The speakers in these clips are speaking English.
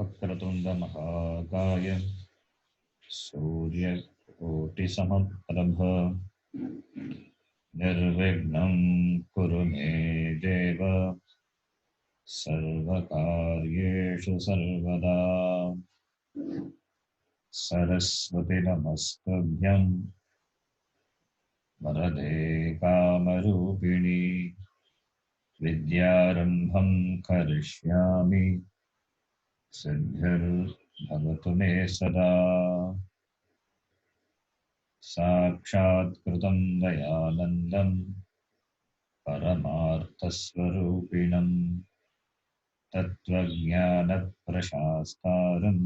वक्रतुंड महाकाय सूर्यकोटिसमप्रभ निर्विघ्नं कुरु मे देव सर्वकार्येषु सर्वदा। सरस्वती नमस्तुभ्यं वरदे कामरूपिणी विद्यारम्भं करिष्यामि सिद्धिर्भवतु मे सदा। साक्षात्कृतं दयानन्दं परमार्थस्वरूपिणं तत्त्वज्ञानप्रशास्तारं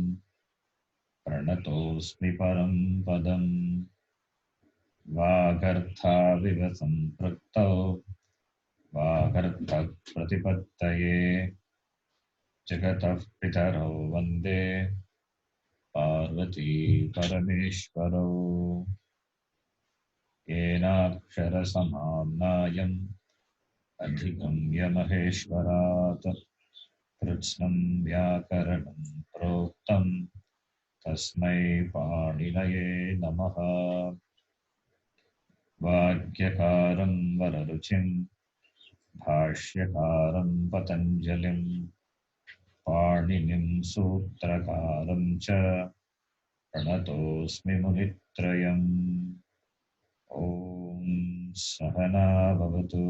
प्रणतोऽस्मि परं पदं। वागर्थाविव सम्पृक्तौ वागर्थप्रतिपत्तये जगतः पितरौ वन्दे पार्वती परमेश्वरौ। येनाक्षरसमाम्नायम् अधिगम्य महेश्वरात् कृत्स्नं व्याकरणं प्रोक्तं तस्मै पाणिनये नमः। वाक्यकारं वररुचिं भाष्यकारं पतञ्जलिं पाणिनिं सूत्रकारं च प्रणतोऽस्मि मुनित्रयम्। ॐ सहना भवतु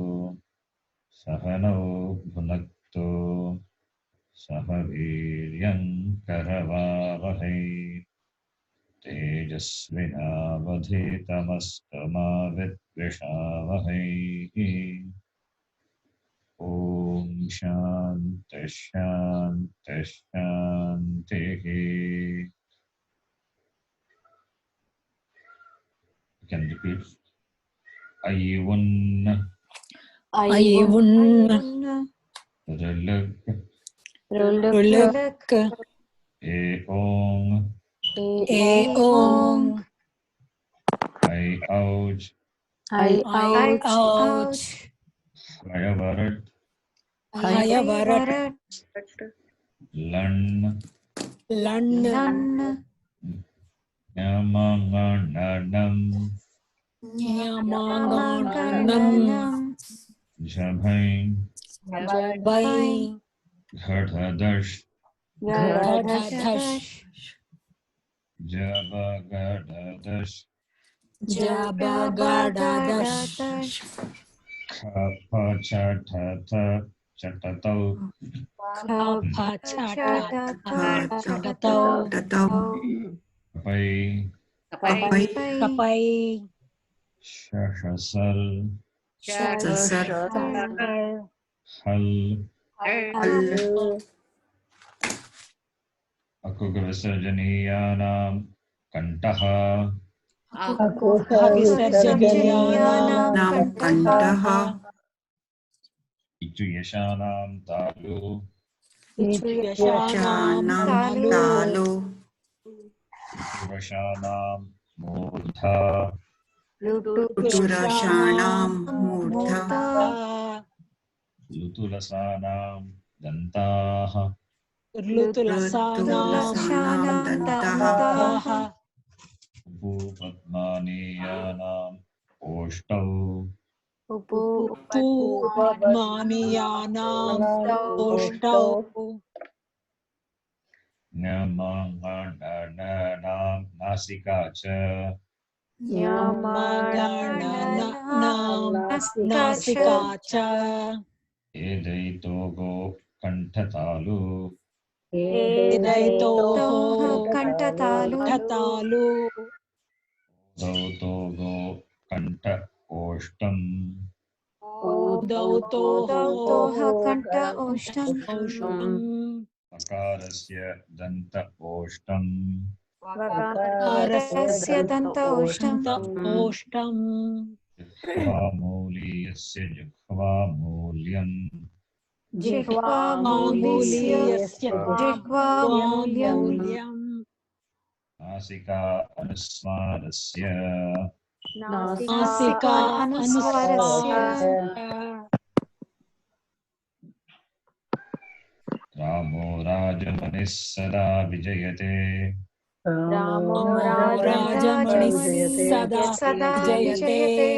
सहनौ भुनक्तु सह वीर्यं करवावहै तेजस्विनावधीतमस्तु मा विद्विषावहै। ॐ शान्तिः शान्तिः शान्तिः। You can repeat. Ayun Ruluk Eong Ouch Hayavarat Lan Nyamangananam Jabhain Ghadadash Jabagadadash Kapachatata Chatatau Kapai Shashasal Hal Akugrasajanīyanam Kantaha Ichuyashanam Talu Uturashanam Murdha Lutulasanam Dantaha Upupadmaniyanam Oshtau Nyamangananam Nasikacha Edaitogo Kantatalu Dautogo Kanta Oshtam Makarasya Danta Oshtam Jiह्वामूलीयस्य जिह्वामूल्यम् नासिका अनुस्वारस्य रामो राज राजमनिः सदा विजयते रामो राजमणिः राजमणिः सदा सदा विजयते विजयते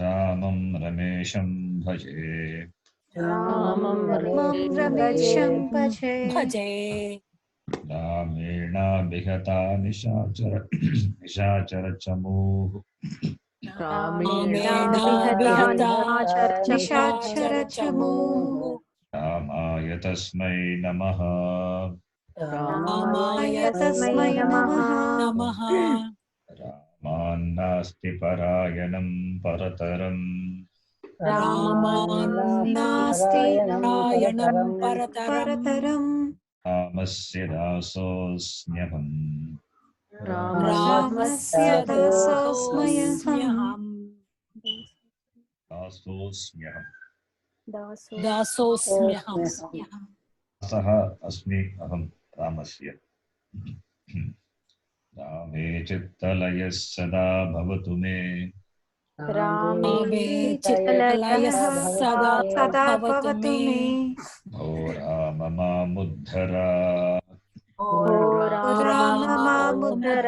रामं रमेशं भजे रामं रमेशं भजे भजे रामेणाभिहता निशाचरचमूः रामेणाभिहता विहता निशाचरचमूः रामाय तस्मै नमः रामाय तस्मै नमः नमः रामान्नास्ति परायणं परतरम् रामान्नास्ति परायणं परतरम् परतरम् रामस्य दासोऽस्म्यहम् रामस्य दासोऽस्म्यहम् दासोऽस्म्यहम् दासोऽस्म्यहम् दासः अस्मि अहं रामस्य रामे चित्तलयः सदा भवतु मे रामे चित्तलयः चित्तलयः सदा भवतु मे भो राम मामुद्धर ओ राम मामुद्धर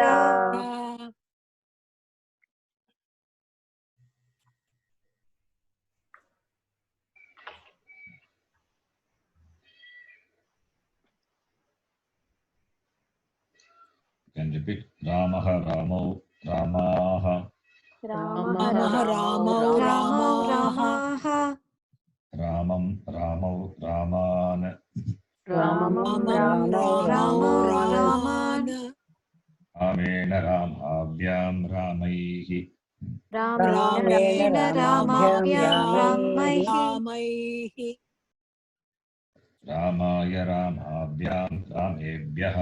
can repeat रामः रामौ रामाः रामः रामौ रामौ रामाः रामाः रामं रामौ रामान् रामं रामौ रामौ रामान् रामान् रामेण रामाभ्यां रामैः रामेण रामाभ्यां रामैः रामैः रामाय रामाभ्यां रामेभ्यः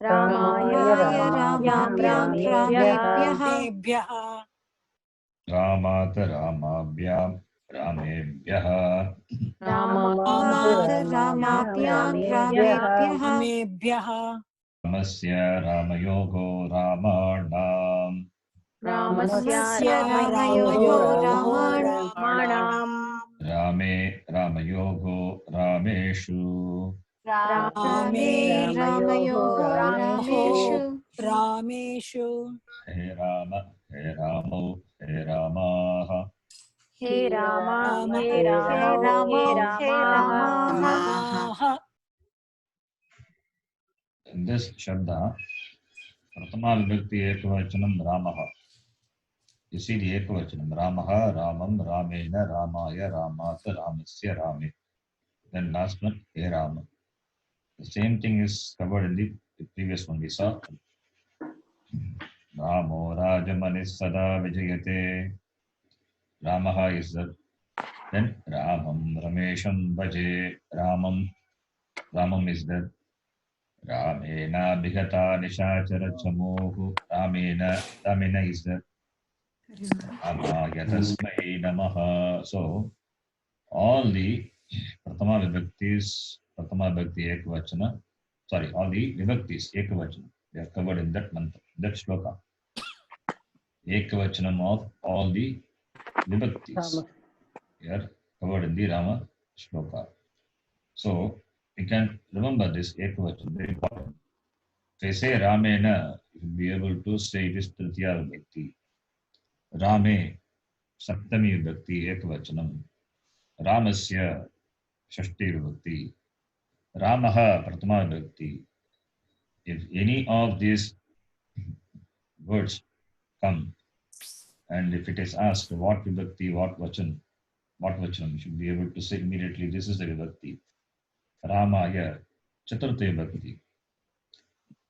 रामाय रामाभ्यां रामेभ्यः रामेभ्यः रामात् रामाभ्यां रामेभ्यः रामात् रामाभ्यां रामेभ्यः रामेभ्यः रामस्य रामयोगो रामाणाम् रामस्य रामयोगो रामयोगो रामाणाम् रामे रामयोगो रामेषु रामे रामयोगो रामेषु रामेषु हे राम हे रामौ हे रामाः हे राम राम हे रामौ हे रामाः In this shabda, Pratama Vibhakti Ekavachanam Ramaha. You see the Ekavachanam Ramaha, Ramam, Ramena, Ramaya, Ramat, Ramasya, Rame. Then last one, He Rama. The same thing is covered in the previous one we saw. Ramo Rajamanis Sada Vijayate. Ramaha is that. Then Ramam, Ramesham Bhaje. Ramam is that. Ramena Bhigata Nishachara Chamohu. Ramena is that. Ramaya Tasmai Namaha. So, all the Pratama Vibhaktis, Pratama Vibhakti Ekavachana, sorry, all the Vibhaktis Ekavachana, they are covered in that mantra, that shloka. Ekavachanam of all the Vibhaktis, they are covered in the Rama shloka. So, we can remember this Ekavachanam, very important. If I say Ramena, you will be able to say it is Tritiya Vibhakti. Rame, Saptami Vibhakti Ekavachanam. Ramasya, Shashti Vibhakti. Ramaha, Pratama Vibhakti. If any of these words come and if it is asked what Vibhakti, what Vachan, you should be able to say immediately this is the Vibhakti. Ramaya, Chaturthi Vibhakti.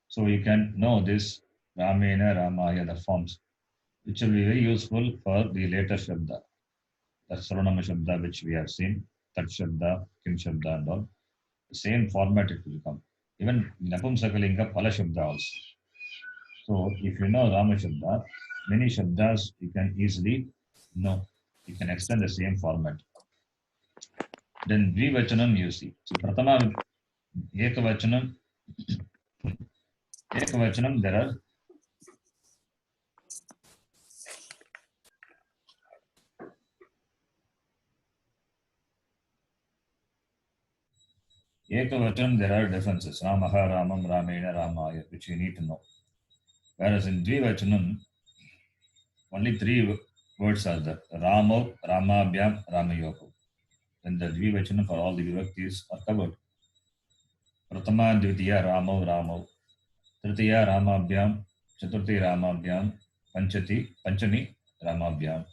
So you can know this Ramena, Ramaya, the forms, which will be very useful for the later Shabda. The Sarvanama Shabda which we have seen, Tat Shabda, Kim Shabda and all. The same format it will come. Even Napumsakalinga Pala Shabda also. So if you know Rama Shabda, many Shabdas you can easily know. You can extend the same format. Then Dvivachanam you see. So Pratama Ekavachanam, there are Ekavachanam, there are differences. Ramaha, Ramam, Ramena, Ramaya, which you need to know. Whereas in Dvivachanam, only three words are there. Ramo, Ramabhyam, Ramayoho. Then the Dvivachanam for all the vibhaktis are covered. Pratama, Dvitiya, Ramo, Ramo. Tritiya, Ramabhyam. Chaturthi, Ramabhyam. Panchami, Ramabhyam.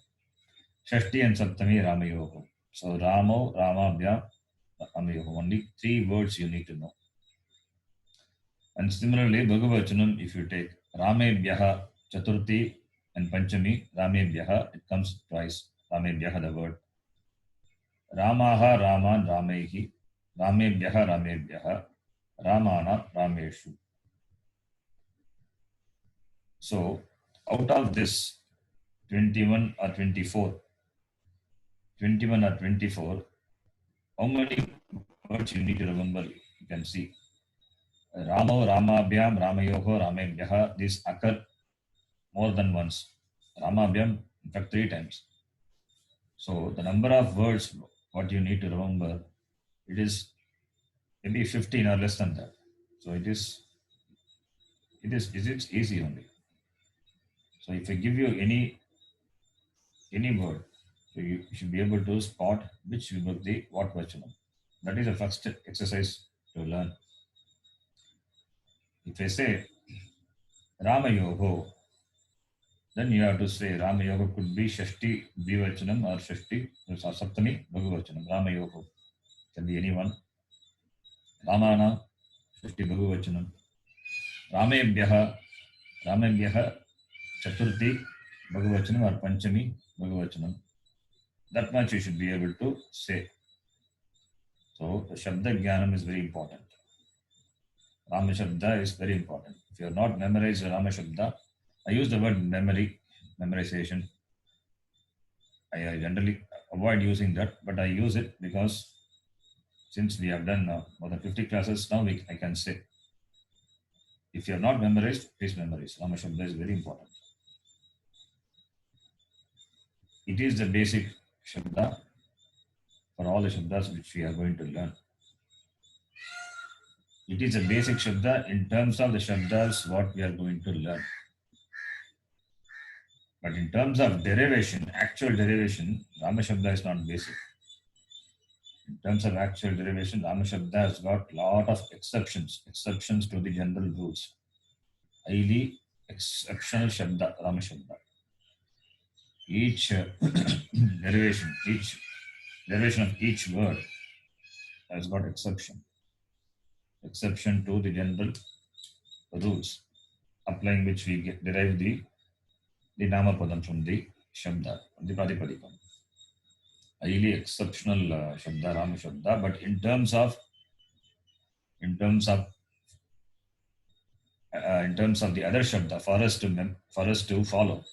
Shashti and Saptami, Ramayoho. So Ramo, Ramabhyam, Ramayoho. Only three words you need to know. And similarly, Bhagavachanam, if you take Ramebhyaha, Chaturthi and Panchami, Ramebhyaha, it comes twice. Ramebhyaha, the word. Ramaha, Raman, Ramehi, Ramebhyaha, Ramebhyaha, Ramana, Rameshu. So, out of this 21 or 24, how many words you need to remember? You can see. Ramo, Ramabhyam, Ramayoho, Ramebhyaha, these occur more than once. Ramabhyam, in fact, 3 times. So the number of words, what you need to remember, it is maybe 15 or less than that. So it is easy only. So if I give you any word, so you should be able to spot which vibhakti, what vachanam. That is the first exercise to learn. If I say Ramayoho, then you have to say Ramayoho could be Shashti Dvivachanam or Shashti or Saptami Bhagavachanam. Ramayoho can be anyone. Ramana Shashti Bhagavachanam. Ramebhyaha Chaturthi Bhagavachanam or Panchami Bhagavachanam. That much you should be able to say. So the Shabda Jnanam is very important. Rama Shabda is very important. If you have not memorized Rama Shabda, I use the word memorization. I generally avoid using that, but I use it because since we have done more than 50 classes, now I can say. If you have not memorized, please memorize. Rama Shabda is very important. It is the basic Shabda for all the Shabdas which we are going to learn. It is a basic Shabda in terms of the Shabdas what we are going to learn. But in terms of derivation, actual derivation, Rama Shabda is not basic. In terms of actual derivation, Rama Shabda has got lot of exceptions to the general rules. Highly exceptional Shabda, Rama Shabda. Each derivation of each word has got exception to the general rules, applying which we derive the Namapadam from the Shabda, the Pratipadikam. Highly exceptional Shabda, Rama Shabda, but in terms of the other Shabda, for us to follow,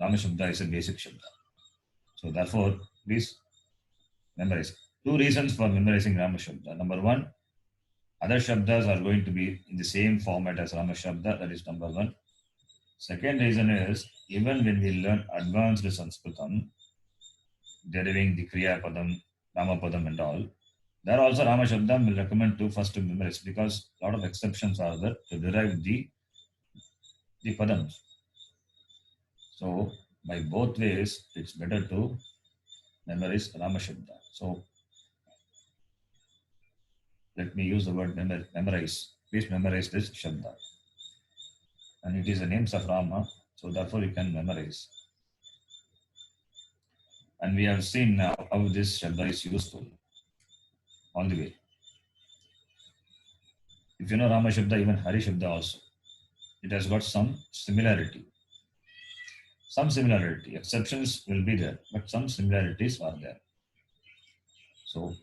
Rama Shabda is a basic Shabda. So therefore, please memorize. 2 reasons for memorizing Rama Shabda. Number 1, other Shabdas are going to be in the same format as Rama Shabda. That is number 1. Second reason is, even when we learn advanced Sanskritam, deriving the Kriya Padam, Rama Padam and all, there also Rama Shabda will recommend to first to memorize because a lot of exceptions are there to derive the Padams. So by both ways, it's better to memorize Rama Shabda. So let me use the word memorize. Please memorize this Shabda. And it is the names of Rama, so therefore you can memorize. And we have seen now how this Shabda is useful all the way. If you know Rama Shabda, even Hari Shabda also, it has got some similarity. Exceptions will be there, but some similarities are there. So,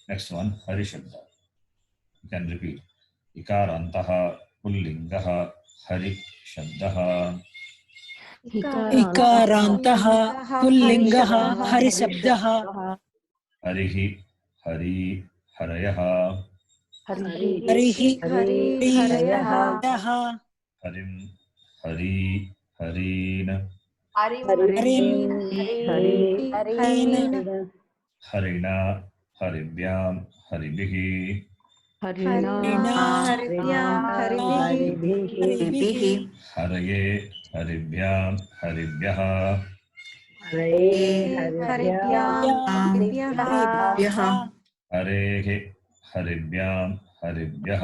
next one, Hari Shabda. You can repeat. Ikarantaha Pullingaha Hari Shabdaha. Ikarantaha Pullingaha Hari Shabdaha. Harihi Hari Harayaha. Harihi Harayaha. Harim Hari Harin. Harim Harin. Harina हरिभ्यां हरिभिः हरिणां हरिभ्यां हरिभिः हरये हरिभ्यां हरिभ्यः हरिभ्यां हरिभ्यः हरेः हरिभ्यां हरिभ्यः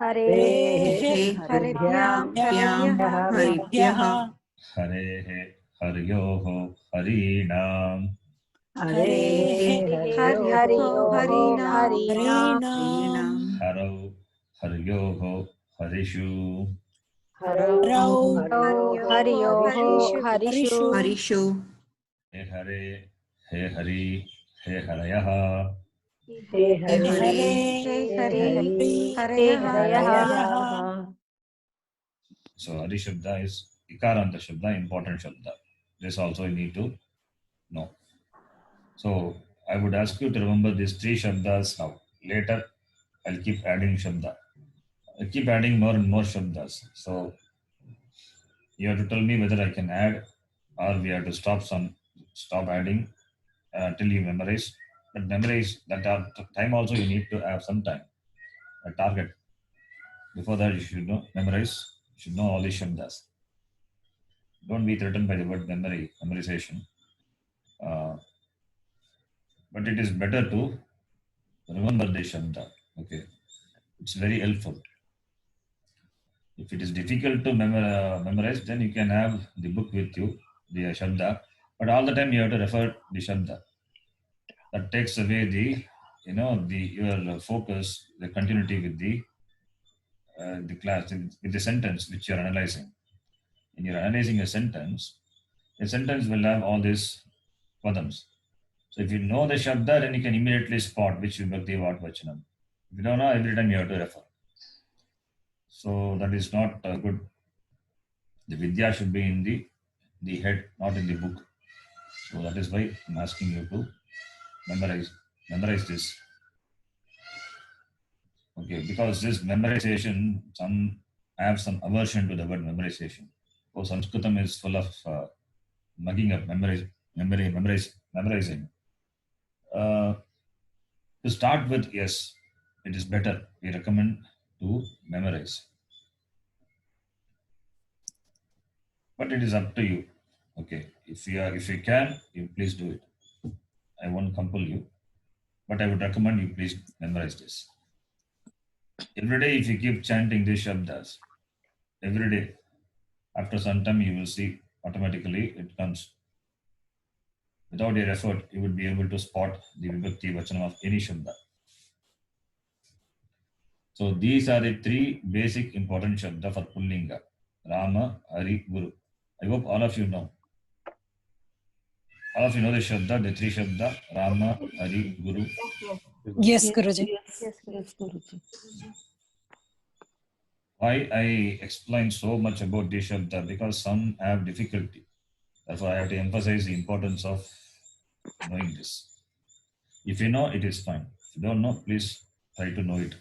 हरेः हरिभ्यां हरिभ्यः हरेः हर्योः हरीणां हर्यो हरीणां हरौ हर्योः हरिषु हर्योः हरिषु हे हरे हे हरि हे हरयः हे Hari हरयः So Hari Shabda is Ikaranta Shabda, important Shabda. This also you need to know. So I would ask you to remember these three Shabdas now. Later I'll keep adding Shabda. I'll keep adding more and more Shabdas. So you have to tell me whether I can add or we have to stop adding till you memorize. But memorize that time also you need to have some time. A target. Before that you should know, memorize, you should know all these Shabdas. Don't be threatened by the word memorization. But it is better to remember the Shabda. Okay. It's very helpful. If it is difficult to memorize, then you can have the book with you, the Shabda. But all the time you have to refer the Shabda. That takes away your focus, the continuity with the class, with the sentence which you are analyzing. When you are analyzing a sentence will have all these padams. So if you know the Shabda, then you can immediately spot which Vibhakti what Vachanam. If you don't know, every time you have to refer. So that is not good. The Vidya should be in the head, not in the book. So that is why I'm asking you to memorize this. Okay, because this memorization, some have some aversion to the word memorization. Oh, Sanskritam is full of mugging up, memorizing. To start with, yes, it is better. We recommend to memorize. But it is up to you. Okay, if you can, you please do it. I won't compel you, but I would recommend you please memorize this. Every day, if you keep chanting these shabdas, every day, after some time, you will see automatically it comes. Without your effort, you would be able to spot the vibhakti vachanam of any shabda. So these are the three basic important shabda for Pullinga: Rama, Hari, Guru. I hope all of you know. All of you know the shabda, the three shabda: Rama, Hari, Guru. Yes, Guruji. Why I explain so much about this shabda? Because some have difficulty. Therefore, I have to emphasize the importance of knowing this. If you know, it is fine. If you don't know, please try to know it.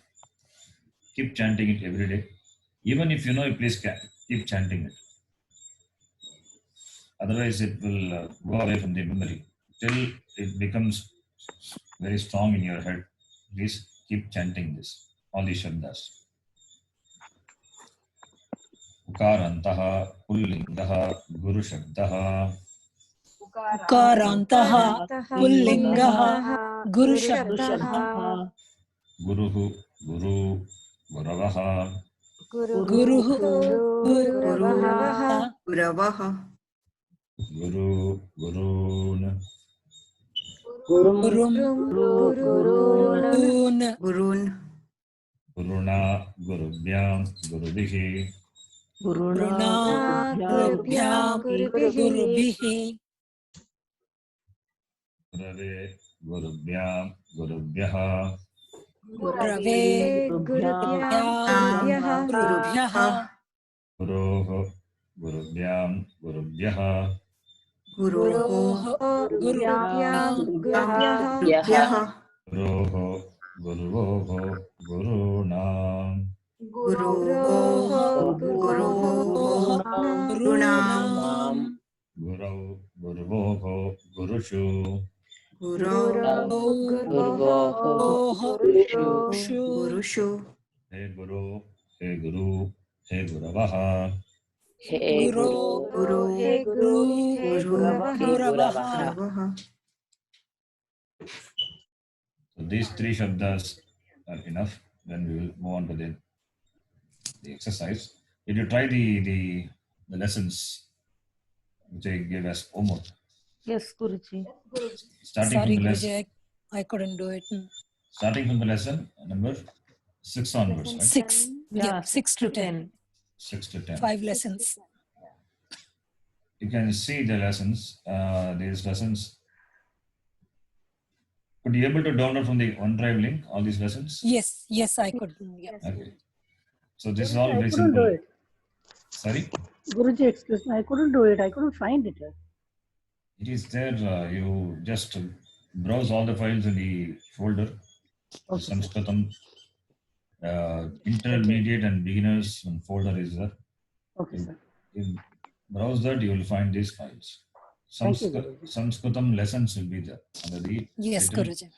Keep chanting it every day. Even if you know it, please keep chanting it. Otherwise, it will go away from the memory. Till it becomes very strong in your head, please keep chanting this. All these shabdas. Ukarantaha, Pullingaha, Guru Shabdaha. Ukarantaha, Pullingaha, Guru Shabdaha, Guruhu, Guru, Guravaha. Guruhu, Guravaha Guru, Gurun. Gurum, Gurun, Guruna, Gurubhyam, Gurubihi. Guruna, Gurubhyam, Gurubihi, Gurave, Gurubhyam, Gurubhyaha. Gurave, Gurubhyam, Gurubhyaha, Guroho, Gurubhyam, Gurubhyaha. Guroho, Gurubhyam, Gurubhyaha, Guroho, Guruvoho, Gurunam. Guroho, Gurunam, Gurau, Guruvoho, Gurushu. गुरोः गुरुषु गुरुषु हे गुरु, हे गुरु, हे गुरवः. गुरो गुरु हे गुरु हे गुरवः गुरवः. So these three shabdas are enough. Then we will move on to the exercise. Did you try the lessons which I gave as homework? Yes, Guruji. Starting Sorry, from the lesson. Guruji, I couldn't do it. Starting from the lesson number 6 onwards, right? 6. Yeah, 6 to 10. 6 to 10. 5 lessons. You can see the lessons. These lessons. Could you able to download from the OneDrive link all these lessons? Yes, I could. Yeah. Okay. So this is all I very couldn't do simple. it. Sorry? Guruji, excuse me. I couldn't do it. I couldn't find it. It is there. You just browse all the files in the folder. Okay. Sanskritam intermediate and beginners folder is there. Okay, sir. You browse that, you will find these files. Thank you, Guruji. Sanskritam lessons will be there. Under the Yes, title, Guruji.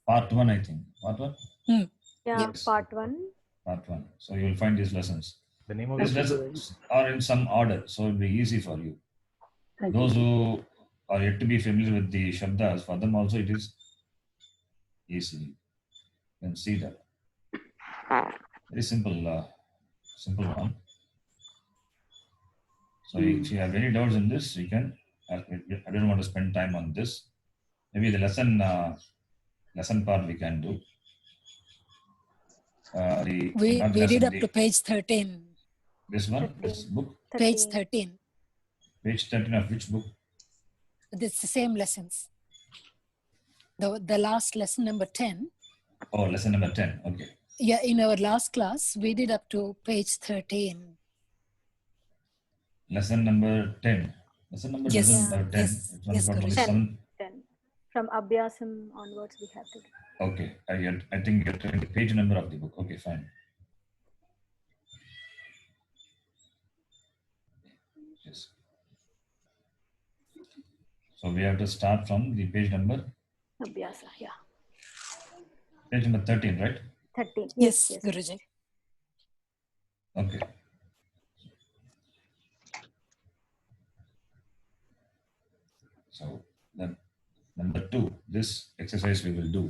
Part 1, I think. Part 1? Yeah, Yes. part 1. Part 1. So you will find these lessons. The name of These the lessons are in some order, so it will be easy for you. Thank Those you. who are yet to be familiar with the Shabdas, for them also it is easy. You can see that. Very simple, simple one. So if you have any doubts in this, you can. I don't want to spend time on this. Maybe the lesson part we can do. We not did lesson, up to page 13. this one, this book, Page 13. page 13 of which book? It's the same lessons. The last lesson, number 10. Oh, lesson number 10. Okay. Yeah, in our last class, we did up to page 13. Lesson number 10. Lesson number Yes. number 10. Yes. It's only Yes, got only Guruji. 7. 10. From Abhyasam onwards, we have to do. Okay. I think you're trying the page number of the book. Okay, fine. Yes. So we have to start from the page number Abhyasa, yeah. 13, right? 13. Yes, Guruji. Okay. So then number 2, this exercise we will do.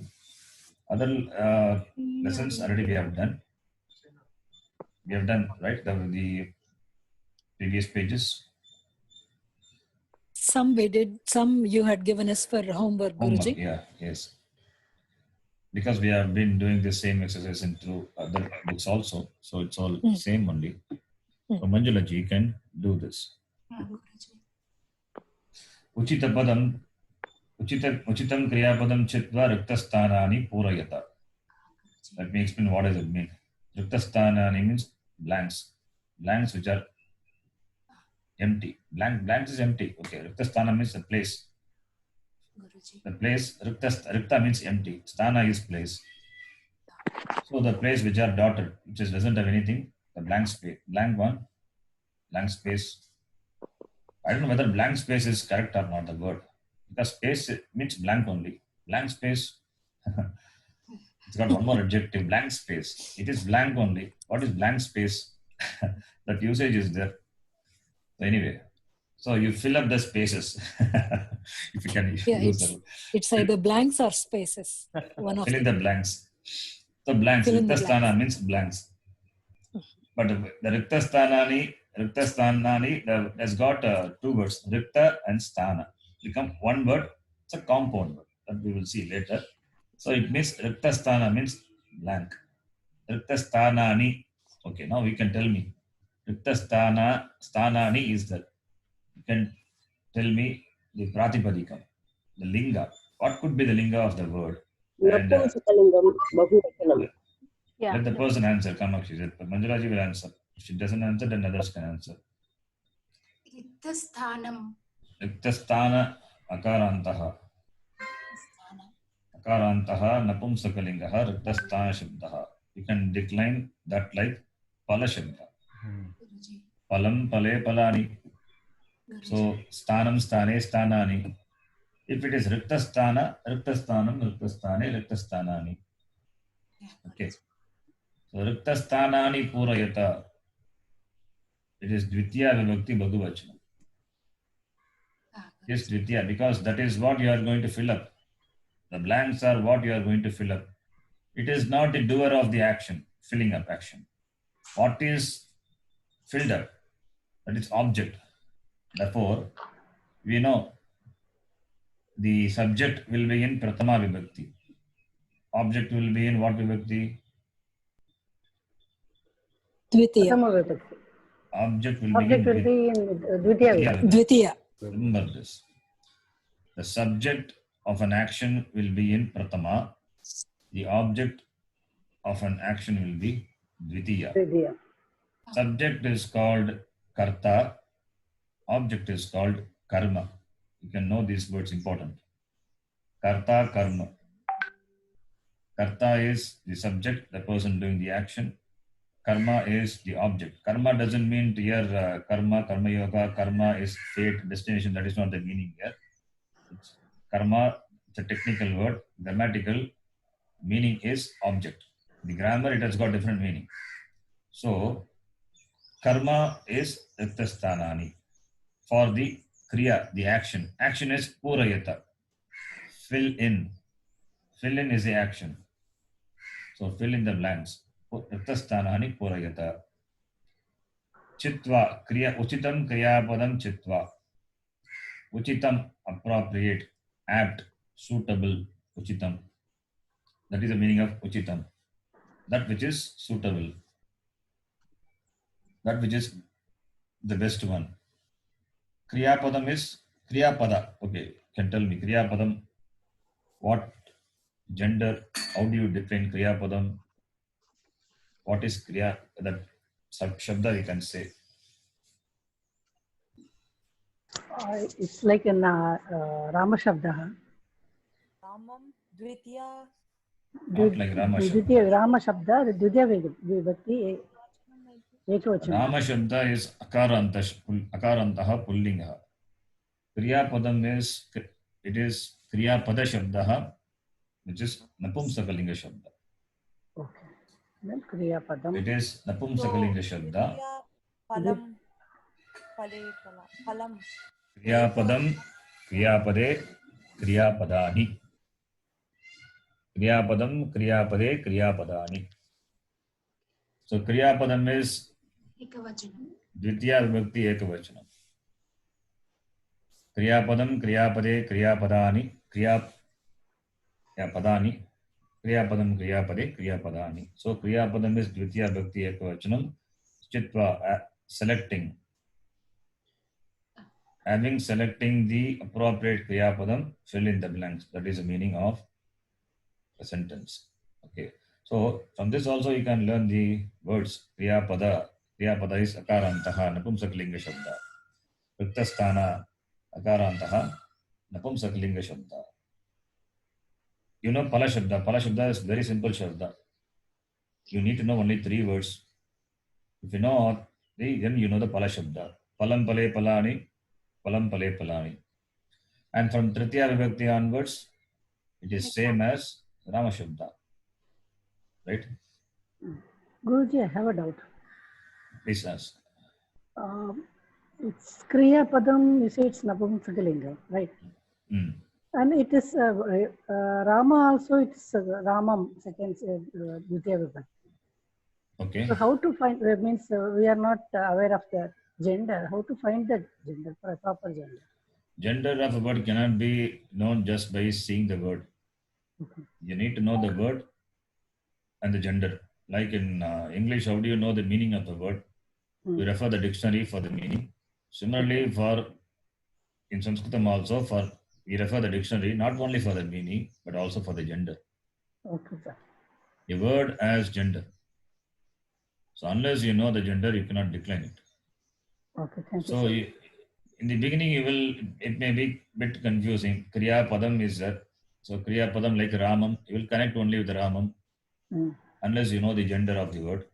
Other lessons already we have done. We have done, right? The previous pages. Some we did, some you had given us for homework, Guruji. Yeah, yes. Because we have been doing the same exercise in through other books also. So it's all same only. So Manjulaji, you can do this. Uchitam kriyapadam chitva riktasthānāni pūrayata. Let me explain what does it mean. Riktasthānāni means blanks. Blanks which are empty. Blanks is empty. Okay. Riktasthana means the place. The place, rikta means empty. Sthana is place. So the place which are dotted, which doesn't have anything, the blank space, blank one, blank space. I don't know whether blank space is correct or not, the word. Because space means blank only. Blank space, it's got one more adjective, blank space. It is blank only. What is blank space? That usage is there. So anyway, so you fill up the spaces. If you can Yeah, use that. it's either blanks or spaces. One of Fill in them. the blanks. So blanks, Fill in the Riktasthana means blanks. But the Riktasthānāni has got 2 words, Rikta and Sthana. Become one word, it's a compound word that we will see later. So it means Riktasthana means blank. Riktasthānāni. Okay, now you can tell me. Riktasthānāni is that. You can tell me the Pratipadikam, the linga. What could be the linga of the word? And, Yeah. let the person answer. Kamakshi. Manjulaji will answer. If she doesn't answer, then others can answer. Riktasthana akarantaha. Akarantaha napumsakalingaha riktasthana shabdaha. You can decline that like pala shabda. Palam pale palani. So sthanam sthane sthanani. If it is Riktasthana, Riktasthanam, Riktasthane, Riktasthanani. Okay. So Riktasthanani Purayata. It is Dvitiya Vibhakti Bhagavachanam. Yes, Dvitiya, because that is what you are going to fill up. The blanks are what you are going to fill up. It is not the doer of the action, filling up action. What is filled up? That is object. Therefore, we know the subject will be in Prathama Vibhakti. Object will be in what Vibhakti? Dvitiya. Prathama Vibhakti. Object will Object will be be in Dvitiya Vibhakti. Dvitiya. Remember this. The subject of an action will be in Prathama. The object of an action will be Dvitiya. Dvitiya. Subject is called Karta. Object is called Karma. You can know these words important. Karta, Karma. Karta is the subject, the person doing the action. Karma is the object. Karma doesn't mean here karma, karma yoga, karma is fate, destination. That is not the meaning here. It's karma, it's a technical word. Grammatical meaning is object. The grammar, it has got different meaning. So, karma is riktasthanani. For the kriya, the action. Action is purayata. Fill in. Fill in is the action. So, fill in the blanks. Riktasthanani purayata. Chitva, kriya, uchitam kriyapadam chitva. Uchitam, appropriate, apt, suitable, uchitam. That is the meaning of uchitam. That which is suitable. That which is the best one. Kriyapadam is kriyapada. Okay, can tell me kriyapadam. What gender? How do you define kriyapadam? What is kriya? That shabda you can say. It's like in Rama Shabda. Ramam Dvitiya Not like Rama Shabda. Dvitiya Rama Shabda, Dvitiya Vibhakti, Ekavachanam. Rama Shabda is akarantaha pullinga. Kriyapadam is, it is kriyapada shabda, which is napumsakalinga shabda. Okay. Then Kriya Padam. It is napumsakalinga shabda. Dvitiya Palam Pale Palam Kriyapadam, kriyapade, kriyapadani. Kriyapadam, kriyapade, kriyapadani. So kriyapadam is Dvitiya Vibhakti Ekavachanam. Kriyapadam, kriyapade, kriyapadani, padani. Kriyapadam, kriyapade, kriyapadani. So kriyapadam is Dvitiya Vibhakti Ekavachanam. Chitva, selecting. Having selecting the appropriate kriyapadam, fill in the blanks. That is the meaning of a sentence. Okay. So from this also you can learn the words kriyapada. Kriyapada is akarantaha, napumsakalinga shabda. Riktasthana, akarantaha, napumsakalinga shabda. You know pala shabda. Pala shabda is very simple shabda. You need to know only 3 words. If you know all 3, then you know the pala shabda. Palam pale palani, palam pale palani. And from Tritiya Vibhakti onwards, it is same as Rama Shabda. Right? Guruji, I have a doubt. Please ask. It's Kriya Padam, you say it's Napumsakalinga, right? Mm. And it is Rama also, it's Ramam, second Dvitiya Vibhakti. Okay. So how to find, means we are not aware of the gender, how to find the gender, for a proper gender? Gender of a word cannot be known just by seeing the word. Okay. You need to know the word and the gender. Like in English, how do you know the meaning of the word? You refer the dictionary for the meaning. Similarly, for in Sanskritam also, we refer the dictionary not only for the meaning, but also for the gender. Okay, sir. A word as gender. So unless you know the gender, you cannot decline it. Okay, thank you. So in the beginning, it may be a bit confusing. Kriya Padam is that. So Kriya Padam like Ramam, you will connect only with Ramam unless you know the gender of the word.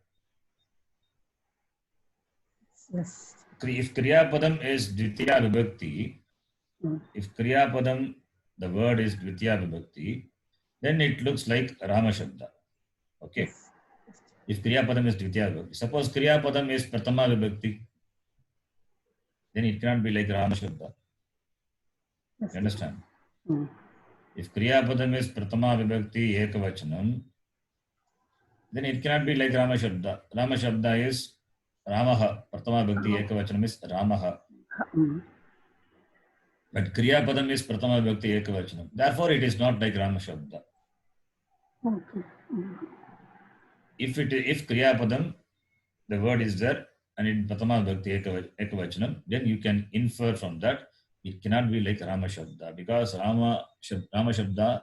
Yes. If Kriya Padam is Dvitiya Vibhakti, if Kriya Padam the word is Dvitiya Vibhakti, then it looks like Rama Shabda. Okay. If Kriya Padam is Dvitiya Vibhakti. Suppose Kriya Padam is Pratama Vibhakti, then it cannot be like Rama Shabda. You understand? If Kriya Padam is Pratama Vibhakti Ekavachanam, then it cannot be like Rama Shabda. Rama Shabda is Ramaha. Pratama Vibhakti Ekavachanam is Ramaha. But Kriya Padam is Pratama Vibhakti Ekavachanam. Therefore, it is not like Rama Shabda. If Kriya Padam, the word is there, and in Pratama Vibhakti Ekavachanam, then you can infer from that it cannot be like Rama Shabda, because Rama Shabda,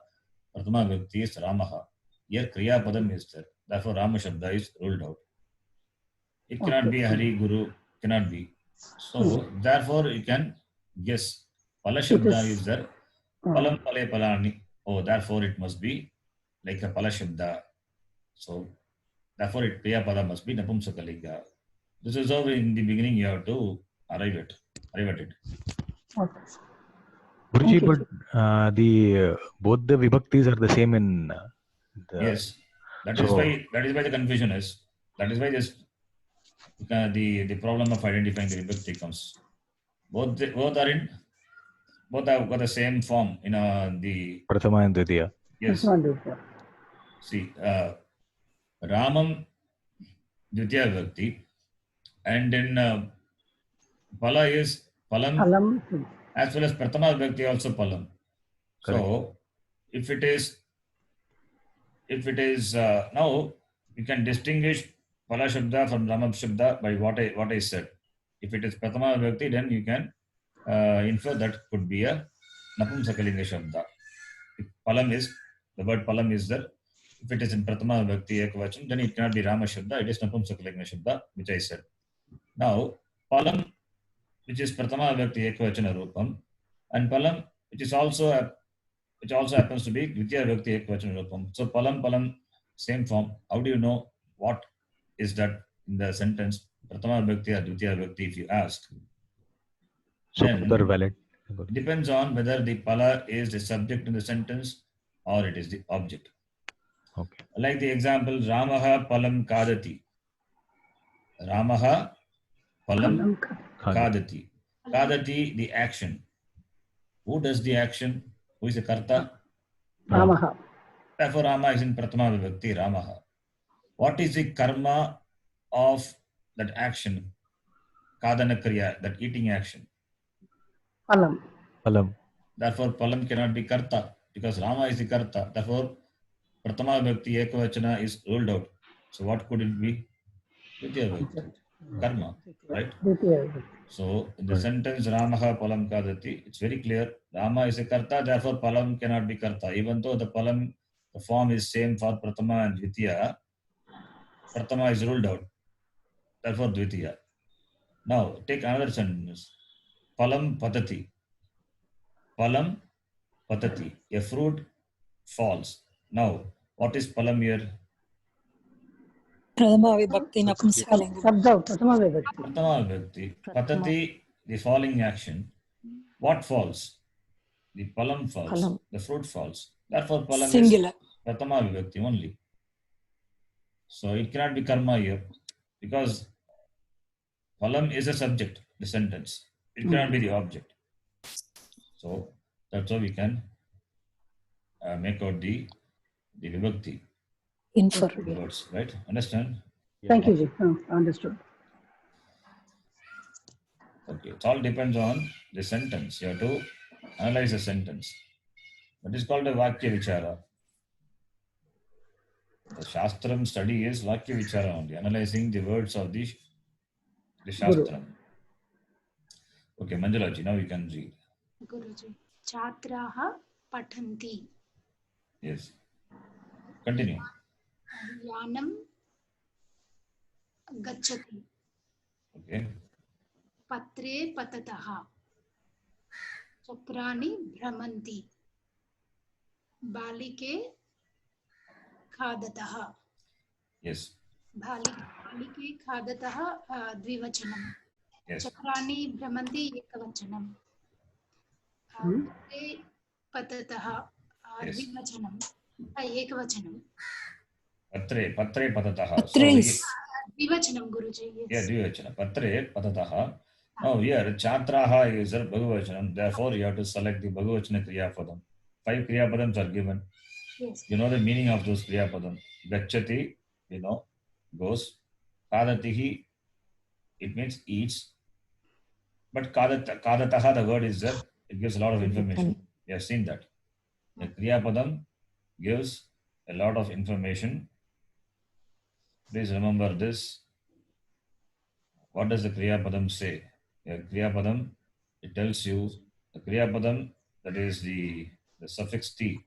Pratama Vibhakti is Ramaha. Here Kriya Padam is there. Therefore, Rama Shabda is ruled out. It cannot be Hari Guru, cannot be. So, therefore, you can guess. Pala Shabda is there. Palam Pale Palani. Oh, therefore, it must be like a Pala Shabda. So, therefore, Kriya Pada must be Napumsakalinga. This is how in the beginning you have to arrive at it. Okay. Guruji, but both the vibhaktis are the same in Yes, that is why the confusion is. That is why the problem of identifying the vibhakti comes. Both have got the same form in the Prathama and Dvitiya. Yes. See, Ramam Dvitiya Vibhakti, and then Pala is Palam, as well as Prathama Vibhakti also Palam. Correct. So, if it is now you can distinguish Pala Shabda from Rama Shabda by what I said. If it is Prathama Vibhakti, then you can infer that could be a Napumsakalinga Shabda. If the word Palam is there, if it is in Prathama Vibhakti Ekavachan, then it cannot be Rama Shabda, it is Napumsakalinga Shabda, which I said. Now, Palam, which is Prathama Vibhakti Ekavachana Rupam, and Palam, which also happens to be Dvitiya Vibhakti Ekavachana Rupam. So, Palam, same form. How do you know what is that in the sentence? Prathama Vibhakti or Dvitiya Vibhakti, if you ask. So, Then, both are valid. it depends on whether the Pala is the subject in the sentence or it is the object. Okay. Like the example, Ramaha Palam Kadati. Ramaha Palam Kadati. Kadati, the action. Who does the action? Who is the Karta? Ramaha. Therefore, Rama is in Prathama Vibhakti, Ramaha. What is the karma of that action? Kadana Kriya, that eating action. Palam. Therefore, Palam cannot be Karta, because Rama is the Karta. Therefore, Prathama Vibhakti Ekavachana is ruled out. So, what could it be? Dvitiya Vibhakti. Karma, right? So, in the sentence Ramaha Palam Kadati, it's very clear. Rama is a Karta, therefore Palam cannot be Karta. Even though the Palam, the form is same for Prathama and Dvitiya, Prathama is ruled out. Therefore, Dvitiya. Now, take another sentence. Palam Patati. Palam Patati. A fruit falls. Now, what is Palam here? Prathama Vibhakti Napumsakalinga. Prathama Vibhakti. Prathama Vibhakti. Patati, the falling action. What falls? The Palam falls. The fruit falls. Therefore, Palam Singular. is Prathama Vibhakti only. So, it cannot be karma here, because Palam is a subject, the sentence. It cannot be the object. So, that's how we can make out the Vibhakti. Infer. The words, right? Understand? Thank you, Ji. Understood. Okay, it all depends on the sentence. You have to analyze a sentence. That is called a Vakya Vichara. The Shastram study is Vakya Vichara only, analyzing the words of the Shastram. Okay, Manjulaji, now you can read. Guruji, Chatraha Patanti. Yes. Continue. Yanam Gachati. Okay. Patre Patataha. Chakrani Brahmanti. Balike Khadataha. Yes. Balike Khadataha Dvivachanam. Yes. Chakrani Brahmanti Ekavachanam. पततः Yes. द्विवचनम् एकवचनं Patre patatah. So Patre we, is द्विवचनं गुरुजी yeah, yes dvivachana. Patre patatah. Now here chatraha is a Bhagavachanam. Therefore, you have to select the Bhagavachana Kriyapadam. 5 Kriyapadams are given. yes You know the meaning of those Kriyapadam. Gacchati, you know, goes. Kadatihi, it means eats. But kadataha, the word is there. It gives a lot of information. We have seen that. The Kriyapadam gives a lot of information. Please remember this. What does the Kriyapadam say? A Kriyapadam, it tells you the Kriyapadam, that is the suffix T,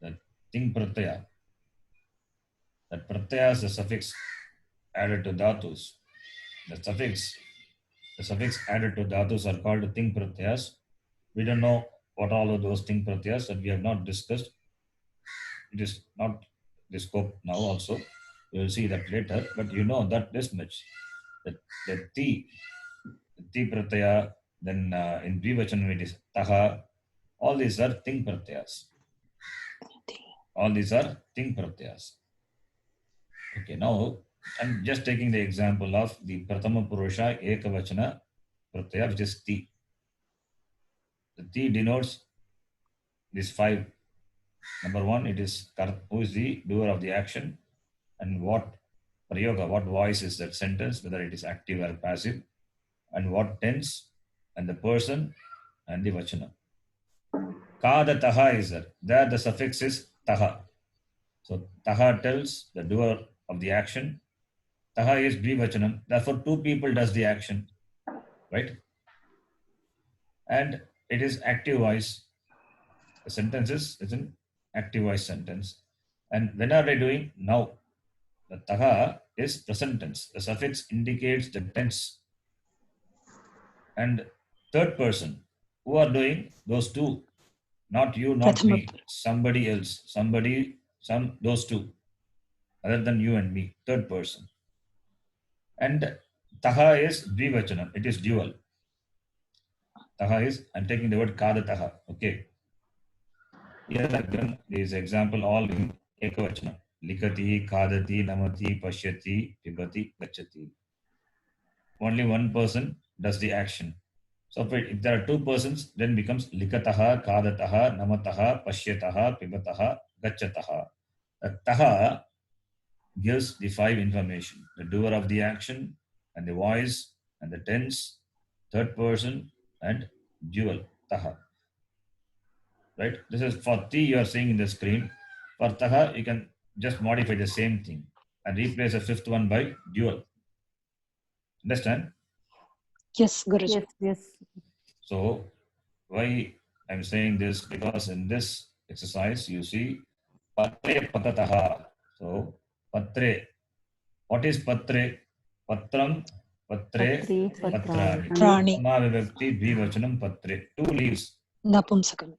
the ting pratyaya. That pratyaya is the suffix added to dhatus. The suffix added to dhatus are called ting pratyayas. We don't know what all of those ting pratyayas that we have not discussed. It is not the scope now also. We will see that later, but you know that this much. The T pratyaya, then in Dvivachanam it is taha. All these are ting pratyayas. All these are ting pratyayas. Okay, now I'm just taking the example of the Prathama Purusha Ekavachana pratyaya, which is T. The T denotes these 5. Number 1, it is who is the doer of the action and what prayoga, what voice is that sentence, whether it is active or passive, and what tense, and the person, and the vachana. Kada taha is there. There the suffix is taha. So taha tells the doer of the action. Taha is dvivachanam. Therefore, 2 people does the action, right? And it is active voice. The sentence is an active voice sentence. And when are they doing? Now. The taha is present tense. The suffix indicates the tense. And third person, who are doing? Those 2. Not you, not me. Somebody else. Those 2. Other than you and me. Third person. And taha is dvivachanam. It is dual. Taha is, I'm taking the word kada taha. Okay. Here again, there is example all in ekavachanam. Likati, kadati, namati, pashyati, pibati, gachati. Only one person does the action. So if there are 2 persons, then becomes likataha, kadataha, namataha, pashyataha, pibataha, gachataha. The taha gives the 5 information. The doer of the action, and the voice, and the tense, third person, and dual, taha. Right? This is for T you are seeing in the screen. For taha, you can just modify the same thing and replace the 5th one by dual. Understand? yes, Guruji. Yes. So why I'm saying this? Because in this exercise you see patre patataha. So patre. What is patre? Patram, patre, patrani. Prani. Samavibhakti dvivachanam patre. 2 leaves. Napumsakam.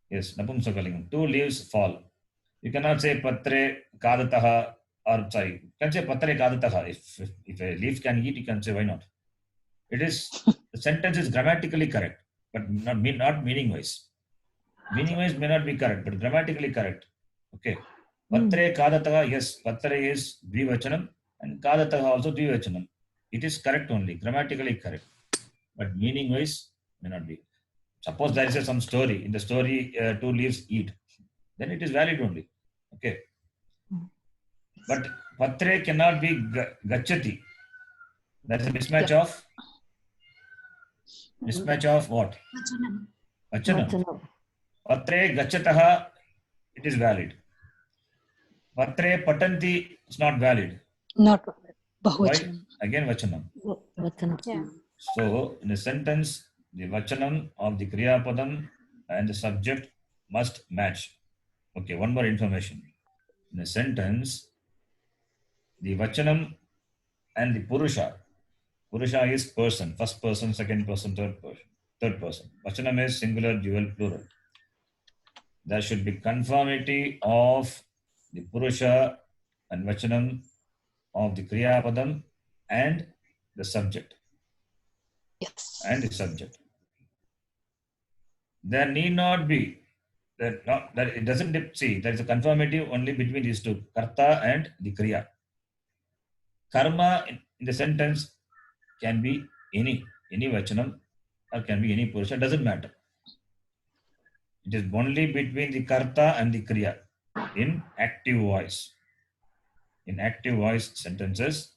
Yes, napumsakalingam. 2 leaves fall. You cannot say patre kadataha, or sorry, you can say patre kadataha. If a leaf can eat, you can say why not. It is, the sentence is grammatically correct, but not meaning wise. Meaning wise may not be correct, but grammatically correct. Okay. Patre kadataha, yes, patre is dvivachanam and kadataha also dvivachanam. It is correct only, grammatically correct, but meaning wise may not be. Suppose there is some story. In the story, 2 leaves eat. Then it is valid only. Okay. But patre cannot be gachati. That is a mismatch of what? Vachanam. Patre gachataha, it is valid. Patre patanti is not valid. Not Why? Bahuvachanam. Again vachanam. Yeah. So in a sentence, the vachanam of the kriyapadam and the subject must match. Okay, one more information. In a sentence, the vachanam and the purusha is person, first person, second person, third person. Vachanam is singular, dual, plural. There should be conformity of the purusha and vachanam of the kriyapadam and the subject. Yes. And the subject. there need not be that it doesn't see there is a conformity only between these two, karta and the kriya. Karma in the sentence can be any vachanam or can be any purusha, doesn't matter. It is only between the karta and the kriya in active voice. In active voice sentences,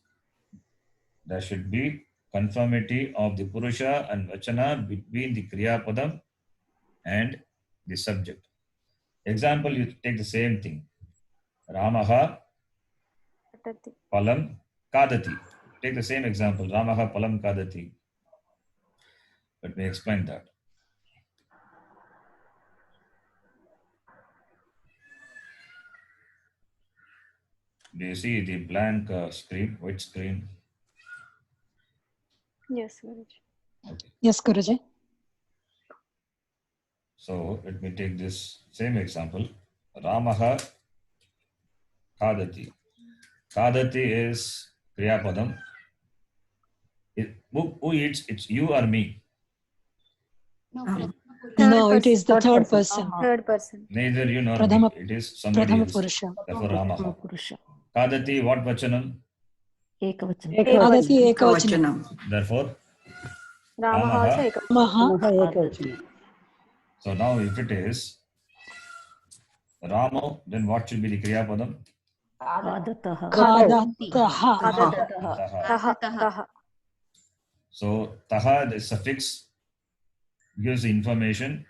there should be conformity of the purusha and vachana between the kriya padam and the subject. Example, you take the same thing. Ramaha Patati. palam kadati. Take the same example. Ramaha palam kadati. Let me explain that. Do you see the blank screen, white screen? Yes, Guruji. Okay. Yes, Guruji. So let me take this same example. Ramaha kadati. Kadati is kriya padam. Who eats? It's you or me. No, Ah. Third No, it person. is the Third third person. person. Third person. Neither you nor Pradhama- me. It is somebody Pradhama else. Purusha. Therefore Ramaha. Purusha. Kadati, what vachanam? Ekavachanam. Kadati Ekavachanam. ekavachanam. Therefore Ramaha Ramaha. also Ekavachanam. Maha. Ramaha ekavachanam. So now if it is Ramo, then what should be the kriya padam? Adataha. Kadataha. Adataha. Taha. Taha. Taha. So taha, the suffix gives the information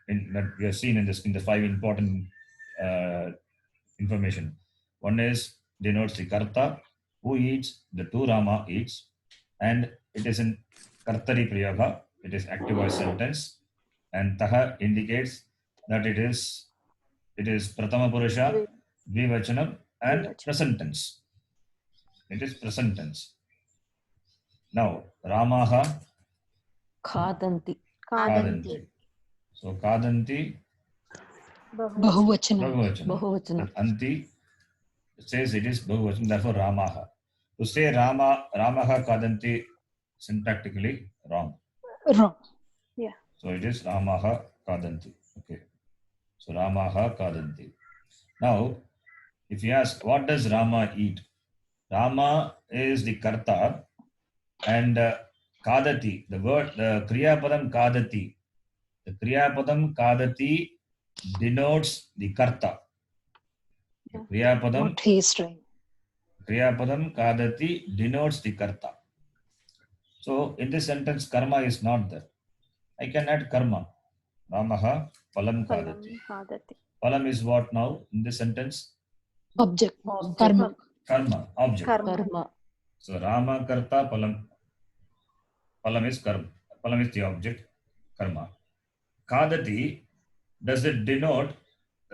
in that we have seen in the five important information. One is denotes the karta, who eats, the two Rama eats, and it is in kartari prayoga, it is active voice sentence, and taha indicates that it is pratama purusha, dvivachanam, and Dvivachanam. present tense. It is present tense. Now Ramaha Khadanti. kadanti. So kadanti Bahuvachanam. Bahuvachanam. bahuvachanam. Bahuvachanam. Anti says it is bahuvachanam, therefore Ramaha. To say Ramaha kadanti syntactically wrong. Wrong. So it is Ramaha kadanti. Okay. So Ramaha kadanti. Now, if you ask, what does Rama eat? Rama is the karta, and kadati, the kriya padam kadati. The kriya padam kadati denotes the karta. The kriya padam What he is trying. Kriyapadam kadati denotes the karta. So in this sentence, karma is not there. I can add karma. Ramaha palam kadati. Kadati. Palam is what now in this sentence? Object. Karma. Karma, object. Karma. Karma. So Rama karta palam. Palam is karma. Palam is the object. Karma. Kadati, does it denote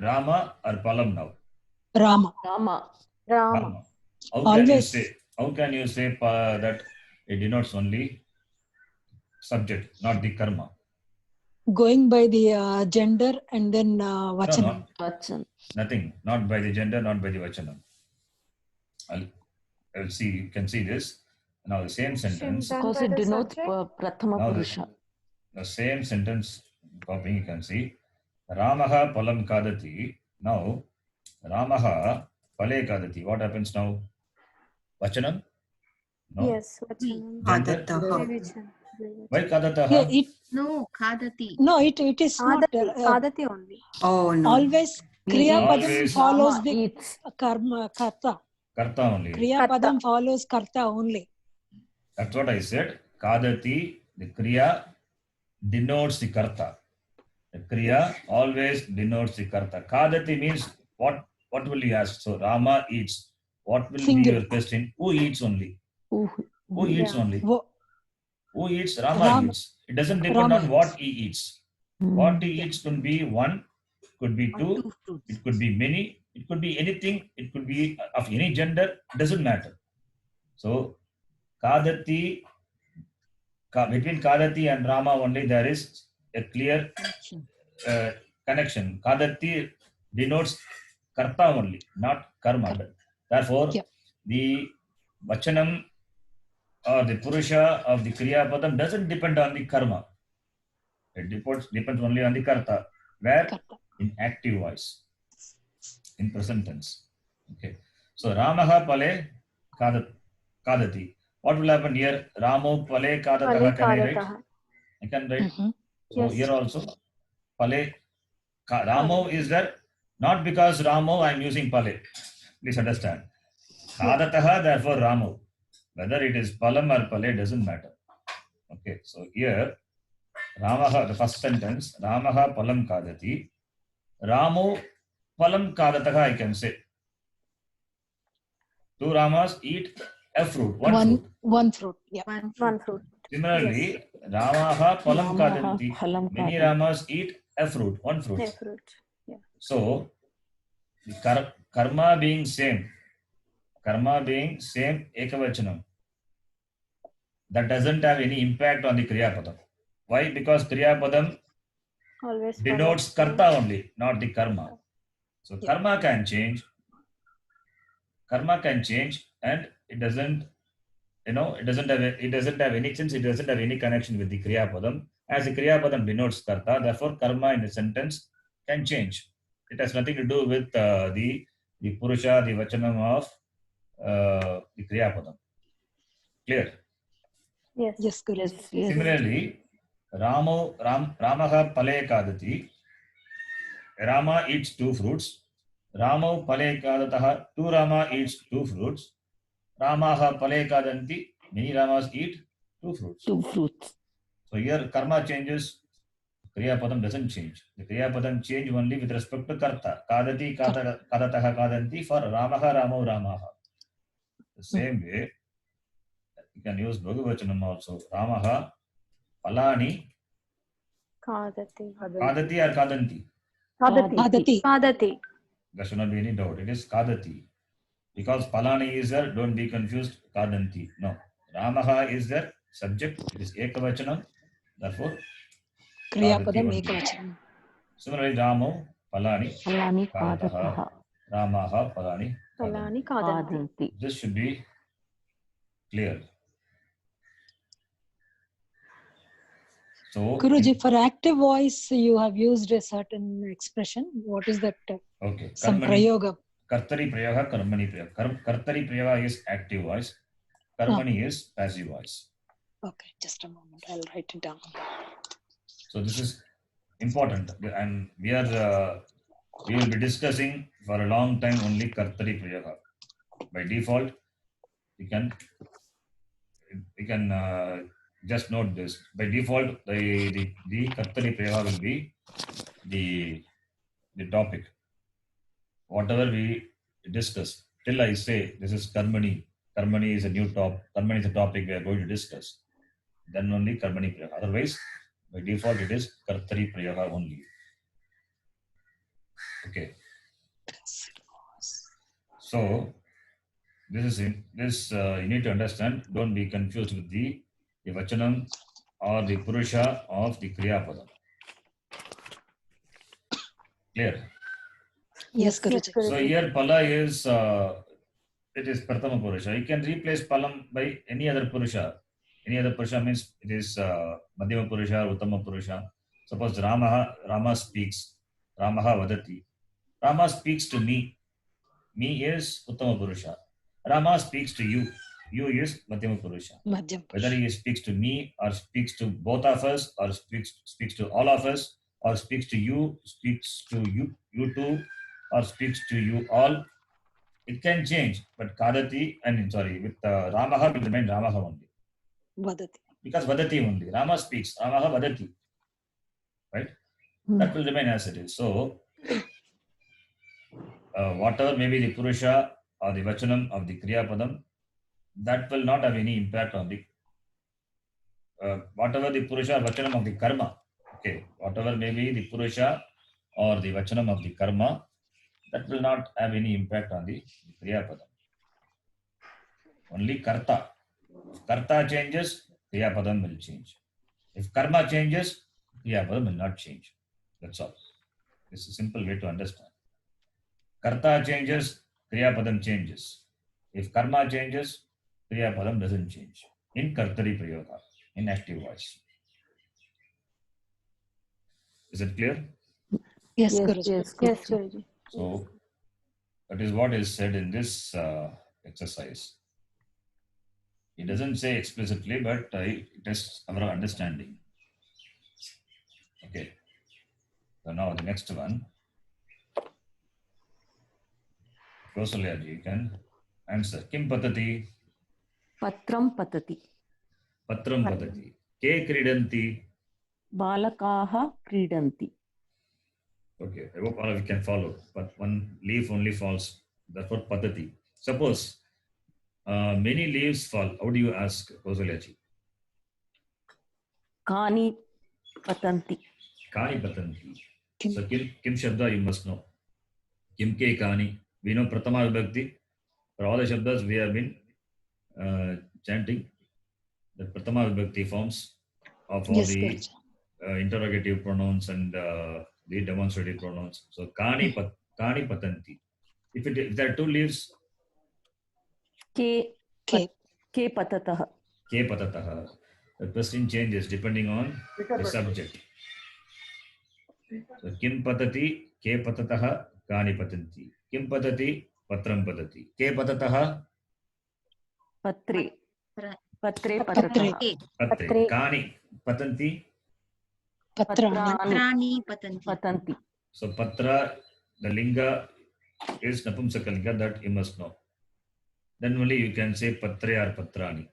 Rama or palam now? Rama. Rama. Rama. Rama. Always. How can you say that it denotes only subject, not the karma? Going by the gender and then No, vachanam. Vachan. nothing. Not by the gender, not by the vachanam. I'll see. You can see this. Now the same sentence. Done Because by it the denotes subject? Prathama Now Purusha. the same sentence copying, you can see. Ramaha palam kadati. Now Ramaha pale kadati. What happens now? Vachanam? No. Yes. Vachanam. Gender? Dvivachanam. Why kadataha? Yeah, it No, khadati. no, it is not Kadati. Kadati only. Oh, no. always. Kriya padam Always. follows Rama the eats. karma karta. Karta only. Kriya Karta. padam follows karta only. That's what I said. Kadati, the kriya denotes the karta. The kriya always denotes the karta. Kadati means what will you ask? So Rama eats. What will be Singular. your question? Who eats only? Who Who eats Yeah. only? Wo- Who eats? Rama Rama. eats. It doesn't depend Rama on what he eats. What he eats could be one, could be two, it could be many, it could be anything, it could be of any gender, doesn't matter. So Kadati, between Kadati and Rama only there is a clear connection. Kadati denotes karta only, not karma. Therefore, Yeah. the vachanam or the purusha of the kriya padam doesn't depend on the karma. It depends only on the karta. Where? Karta. In active voice. In present tense. Okay. So Ramaha pale kadati. What will happen here? Ramo pale kadataha. Pale Can I write? kadataha. I can write. Mhm. So Yes. here also pale. Ramo is there not because Ramo I am using pale. Please understand. Kadataha, therefore Ramo. Whether it is palam or pale doesn't matter. Okay. So here Ramaha, the first sentence, Ramaha palam kadati. Ramo palam kadataha, I can say. Two Ramas eat a fruit, One fruit. Yeah. One fruit. Similarly, Ramaha palam Ramaha kadanti. phalam Many kadanti. Ramas eat a fruit, one fruit. A fruit. Yeah. So, the karma being same, ekavachanam, that doesn't have any impact on the Kriya Padam. Why? Because Kriya Padam Always denotes follows. karta only, not the karma. So Yeah. karma can change, and it doesn't, it doesn't have any, since it doesn't have any connection with the Kriya Padam. As the Kriya Padam denotes karta, therefore karma in the sentence can change. It has nothing to do with the Purusha, the Vachanam of the Kriya Padam. Clear? Yes. Yes, Guruji. Yes, yes. Similarly, Ramaha pale kadati. Rama eats two fruits. Ramo pale kadataha. Two Rama eats two fruits. Ramaha pale kadanti. Many Ramas eat two fruits. Two fruits. So here karma changes. Kriya Padam doesn't change. The Kriya Padam change only with respect to karta. Kadati, kadataha, kadanti for Ramaha, Ramo, Ramaha. The same way, you can use Bhagavachanam also. Ramaha, Palani, Kadati. Kadati or Kadanti. Kadati. Kadati. There should not be any doubt. It is Kadati. Because Palani is there, don't be confused. Kadanti. No. Ramaha is there, subject. It is Ekavachanam. Therefore, Kriya Kadati Padam only. Ekavachanam. Similarly, Ramo, Palani, Phalani Kadataha, kadataha. Ramaha, Palani, Kadanti. Palani kadanti. Kadanti. This should be clear. So, Guruji, for active voice, you have used a certain expression. What is that? okay. Some Karmani, prayoga. Kartari Prayoga, Karmani Prayoga. Kartari Prayoga is active voice. Karmani is passive voice. Okay, just a moment. I'll write it down. So this is important, and we will be discussing for a long time only Kartari Prayoga. By default, you can just note this. By default, the Kartari Prayoga will be the topic. Whatever we discuss, till I say this is Karmani. Karmani is a new topic. Karmani is a topic we are going to discuss. Then only Karmani Prayoga. Otherwise, by default, it is Kartari Prayoga only. Okay. So, this you need to understand. Don't be confused with the Vachanam or the Purusha of the Kriya Padam. Clear? Yes, Guruji. So here Pala is it is Prathama Purusha. You can replace Palam by any other Purusha. Any other Purusha means it is Madhyama Purusha, Uttama Purusha. Suppose Rama speaks. Ramaha vadati. Rama speaks to me. Me is Uttama Purusha. Rama speaks to you. You is Madhyama Purusha. Madhyam. Whether he speaks to me or speaks to both of us or speaks to all of us or speaks to you two or speaks to you all, it can change. But Kadati, with Ramaha will remain Ramaha only. Vadati. Because Vadati only. Rama speaks. Ramaha Vadati. Right? That will remain as it is. So, whatever may be the Purusha or the Vachanam of the Kriya Padam, that will not have any impact on the whatever the Purusha or Vachanam of the Karma. Okay, whatever may be the Purusha or the Vachanam of the Karma, that will not have any impact on the Kriya Padam. Only Karta. If Karta changes, Kriya Padam will change. If Karma changes, Kriya Padam will not change. That's all. It's a simple way to understand. Karta changes, Kriya Padam changes. If Karma changes, Kriya Padam doesn't change. In Kartari Prayoga, in active voice. Is it clear? Yes, Yes, Guruji. yes, Yes, Guruji. Guruji. So that is what is said in this exercise. It doesn't say explicitly, but it tests our understanding. Okay. So now the next one. Kausalya, you can answer. Kim patati? Patram patati. Patram patati. Ke kridanti? Balakaha kridanti. Okay, I hope all of you can follow. But one leaf only falls. That's what patati. Suppose many leaves fall. How do you ask, Kausalyaji? Kani patanti. Kani patanti. Kim. So kim shabda you must know. Kim ke kani. We know Pratama Vibhakti. For all the shabdas we have been chanting the Pratama Vibhakti forms of all Yes, the Guruji. interrogative pronouns and the demonstrative pronouns. So kani patanti. If there are two leaves, Ke Ke. ke patatah. ke patataha. The question changes depending on the subject. So kim patati, ke patataha, kani patanti. Kim patati, patram patati. Ke patataha, Patre. Pra- Patre Patre. patatah. patre. Patre. Kani patanti. Patrani. Patrani patanti. Patanti. So patra, the linga is napumsakalinga, that you must know. Then only you can say patre or patrani.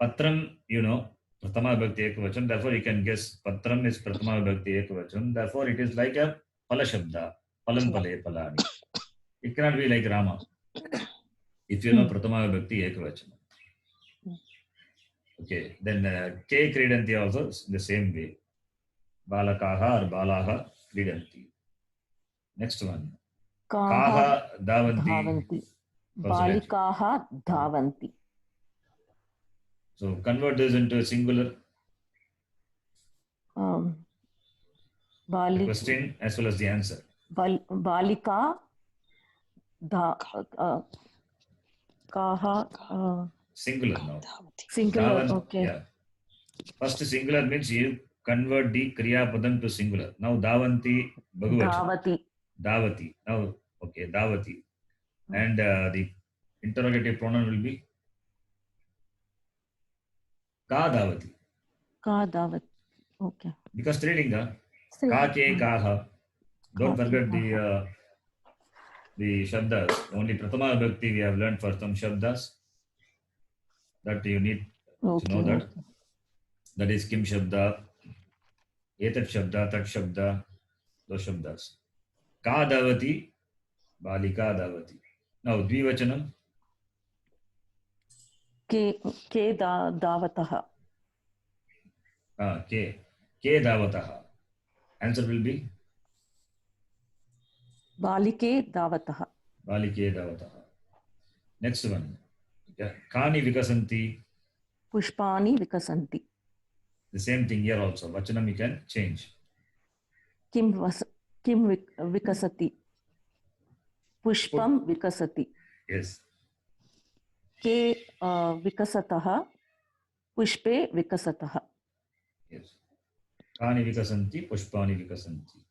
Patram, you know, Pratama Vibhakti Ekavacham. Therefore, you can guess Patram is Pratama Vibhakti Ekavacham. Therefore, it is like a Pala Shabda. Palan Pale Palani. It cannot be like Rama. If you know Pratama Vibhakti Ekavacham. Okay. Then Ke Kridanti also is the same way. Balakaha or Balaha Kridanti. Next one. Kaha Davanti. Dhavanti. Kausalyaji. Balikaha dhavanti. So convert this into a singular. The Bali. question as well as the answer. Balika kaha Singular now. singular. Dhavan- Okay. Yeah. First singular means you convert the Kriya Padam to singular. Now Davanti Bhagavachana. Dhavati. Davati. Now, okay, Davati. And the interrogative pronoun will be Ka Davati. Ka Davati. Okay. Because Strilinga, Ka Ke Kaha. Don't Ka, forget Ke, the Shabdas. Only Pratama Bhakti we have learned for some Shabdas. That you need Okay. to know that. That is Kim Shabda, Etat Shabda, Tat Shabda, those Shabdas. Ka Davati, Balika Davati. Now, Dvivachanam, Ke Davatah. Ke Davataha. Answer will be Balike Davatah. Balike Davataha. Next one. Kani Vikasanti. Pushpani Vikasanti. The same thing here also. Vachanam you can change. Kim Vikasati. Pushpam Vikasati. Yes. Ke Vikasatah. Pushpe Vikasatah. Yes. Kani Vikasanti, Pushpani Vikasanti.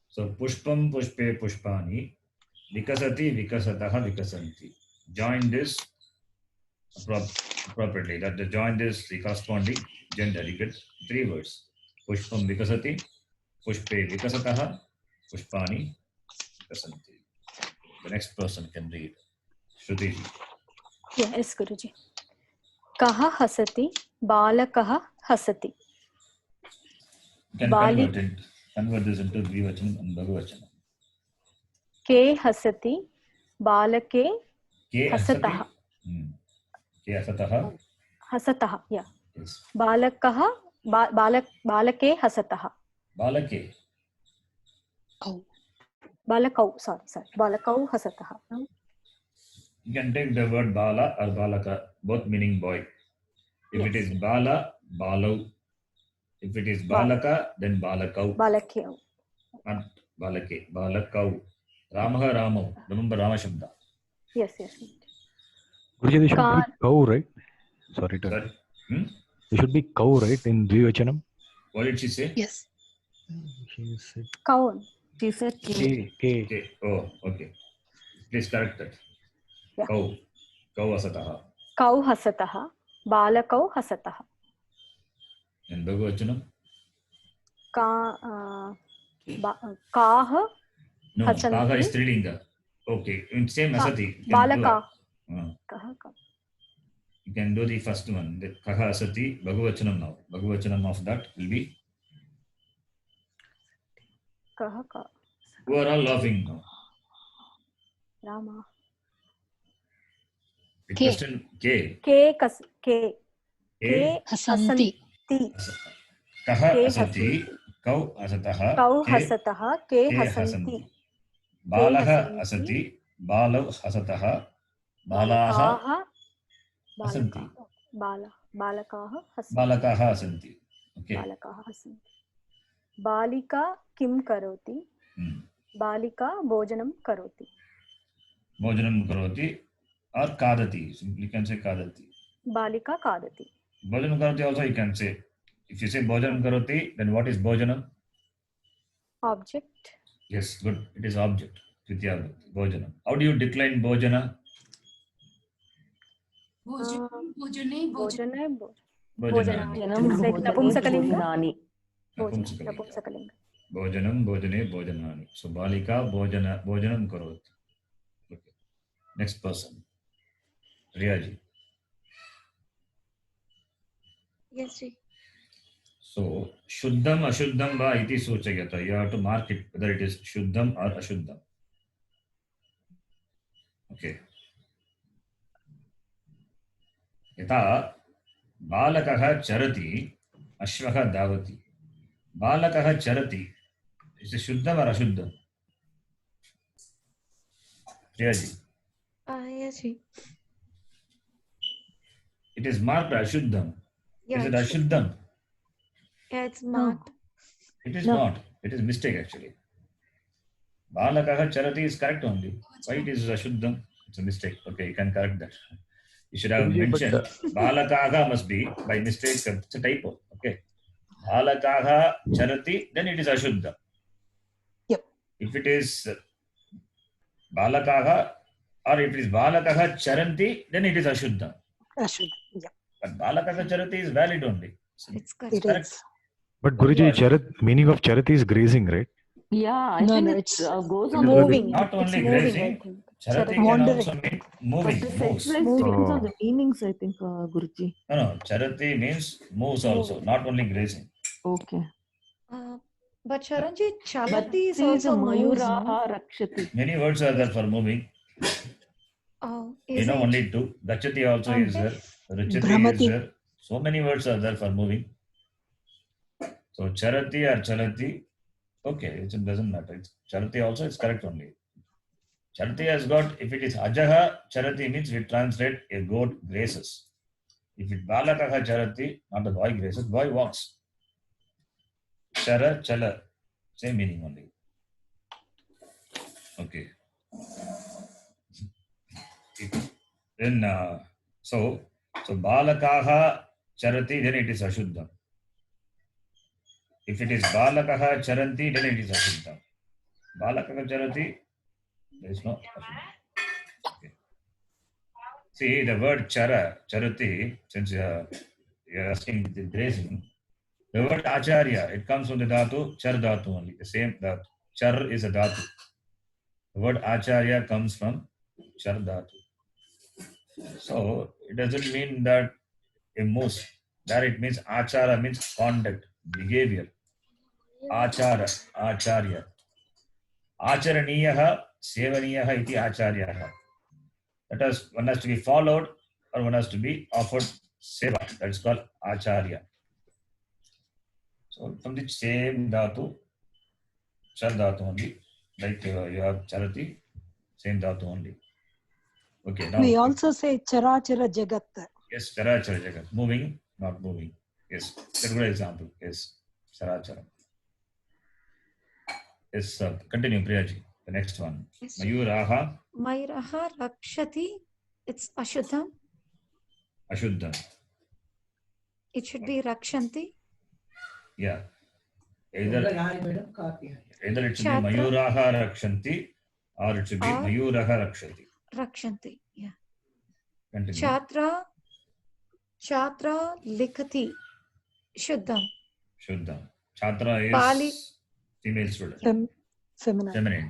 So Pushpam, Pushpe, Pushpani, Vikasati, Vikasataha, Vikasanti. Join this appropriately. That the join this the corresponding gender. You get three words. Pushpam Vikasati, Pushpe Vikasataha, Pushpani Vikasanti. The next person can read. Shruti. Yeah, yes, Guruji. Kaha hasati, balakaha hasati. You can convert this into Dvivachanam and Bhagavachanam. Ke hasati, balake Ke hasataha. Ke asataha. Hasataha, yeah. Yes. Balakaha, balake hasataha. Balake. Kau. Balakau, sorry. Balakau hasataha. You can take the word Bala or Balaka, both meaning boy. If it is Bala, Balau. If it is Balaka, then Balakau. Balakeu. Not Balake, Balakau. Ramaha Ramau. Remember Rama Shabda. Yes. Guruji, they should Ka- be cow, right? Sorry to. Sorry. They should be cow, right? In Dvivachanam. What did she say? Yes. She said Kaun. She said K. K. Okay. Oh, okay. Please correct that. Yeah. Kau. Kau asataha. Kau hasataha. Balakau hasataha. And Bahuvachanam? Kaah No, Hasanti. Kaha is Strilinga. Okay. In same asati. you can do Balaka. You can do the first one. The Kaha asati. Bahuvachanam now. Bahuvachanam of that will be. Who are all laughing now? Rama. The K. question K. K. A. Hasanti. Kaha K asati. Kau asataha. Kau K. hasataha. K K hasanti. Balaha asati. Balau hasataha. Balaha hasanti. Balakaah hasanti. Balakaha hasanti. Okay. Balakaah hasanti. Balika kim karoti. Balika bhojanam karoti. Bhojanam karoti or kadati. Simply you can say kadati. Balika kadati. Bhojanam karoti also you can say. If you say bhojanam karoti, then what is bhojanam? Object. Yes, good. It is object. Tvitiya bhojanam. How do you decline bhojana? Bhojane. Bhojanani. Janam It's like Napumsakalinga. bhojanani. Napumsakalinga. Bhojanam, bhojane, bhojanani. So balika bhojanam karoti. Okay. Next person. Riyaji. Yes, sir. So shuddham ashuddham va iti suchayata. You have to mark it whether it is shuddham or ashuddham. Okay. यथा बालकः चरति अश्वः धावति. बालकः चरति. Is it शुद्धम or अशुद्धम? Priyaji. Yes, sir. It is marked ashuddham. Yeah, Is it it's- ashuddham? Yeah, it's marked. It is No. not. It is mistake actually. Balakah charati is correct only. Why it is ashuddham? It's a mistake. Okay, you can correct that. You should have Guruji, but, mentioned balakaha must be by mistake. It's a typo. Okay. Balakaha charati, then it is ashuddha. Yep. If it is balakaha or if it is balakaha charanti, then it is ashuddha. Ashud. Yeah, But balakaha charati is valid only. It's correct. it Correct. is. But Guruji, charat, meaning of charat is grazing, right? Yeah, I No, think no, it it's goes on Moving. Not only It's moving, grazing, I think. charati can Wandering. also mean But moving, this moves. exercise depends on Oh. the meanings, I think, Guruji. No, charati means moves also, not only grazing. Okay. But Charanjit, But Chalati is see, the also moves, no? Mayuraha Rakshati. Many words are there for moving. Oh, You is know it? only two. Gachati also is there. Richati is Bhramati. there. So many words are there for moving. So charati or chalati, okay, it doesn't matter. It's charati also is correct only. Charati has got, if it is ajaha, charati means we translate a goat graces. If it balakaha charati, not the boy graces, boy walks. Chara, chala, same meaning only. Okay. Then, so balakaha charati, then it is ashuddha. If it is balakaha charanti, then it is ashuddha. Balakaha charati, there is no ashuddha. Okay. See, the word chara, charati, since you are asking the grazing, the word acharya, it comes from the dhatu, char dhatu only, the same dhatu. Char is a dhatu. The word acharya comes from char dhatu. So, it doesn't mean that it moves. There it means achara means conduct, behavior. Achara, acharya. Acharaniyaha, sevaniyaha iti acharyaha. That is, one has to be followed or one has to be offered seva. That is called acharya. So, from the same dhatu, char dhatu only, like you have charati, same dhatu only. Okay, now. We also say Charachara Jagat. Yes, charachara jagat. Moving, not moving. Yes, that's a good example. Yes, charachara. Yes, continue, Priyaji. The next one. Yes. Mayuraha, Mayuraha Rakshati, it's Ashuddham. ashuddha. It should be Rakshanti. Yeah. Either it should be Chhatra. Mayuraha Rakshanti or it should be Or- Mayuraha Rakshati. Rakshanti. Yeah. Continue. Chhatra likhati. Shuddham. Shuddham. Chhatra is Bali- female student. Feminine. Feminine.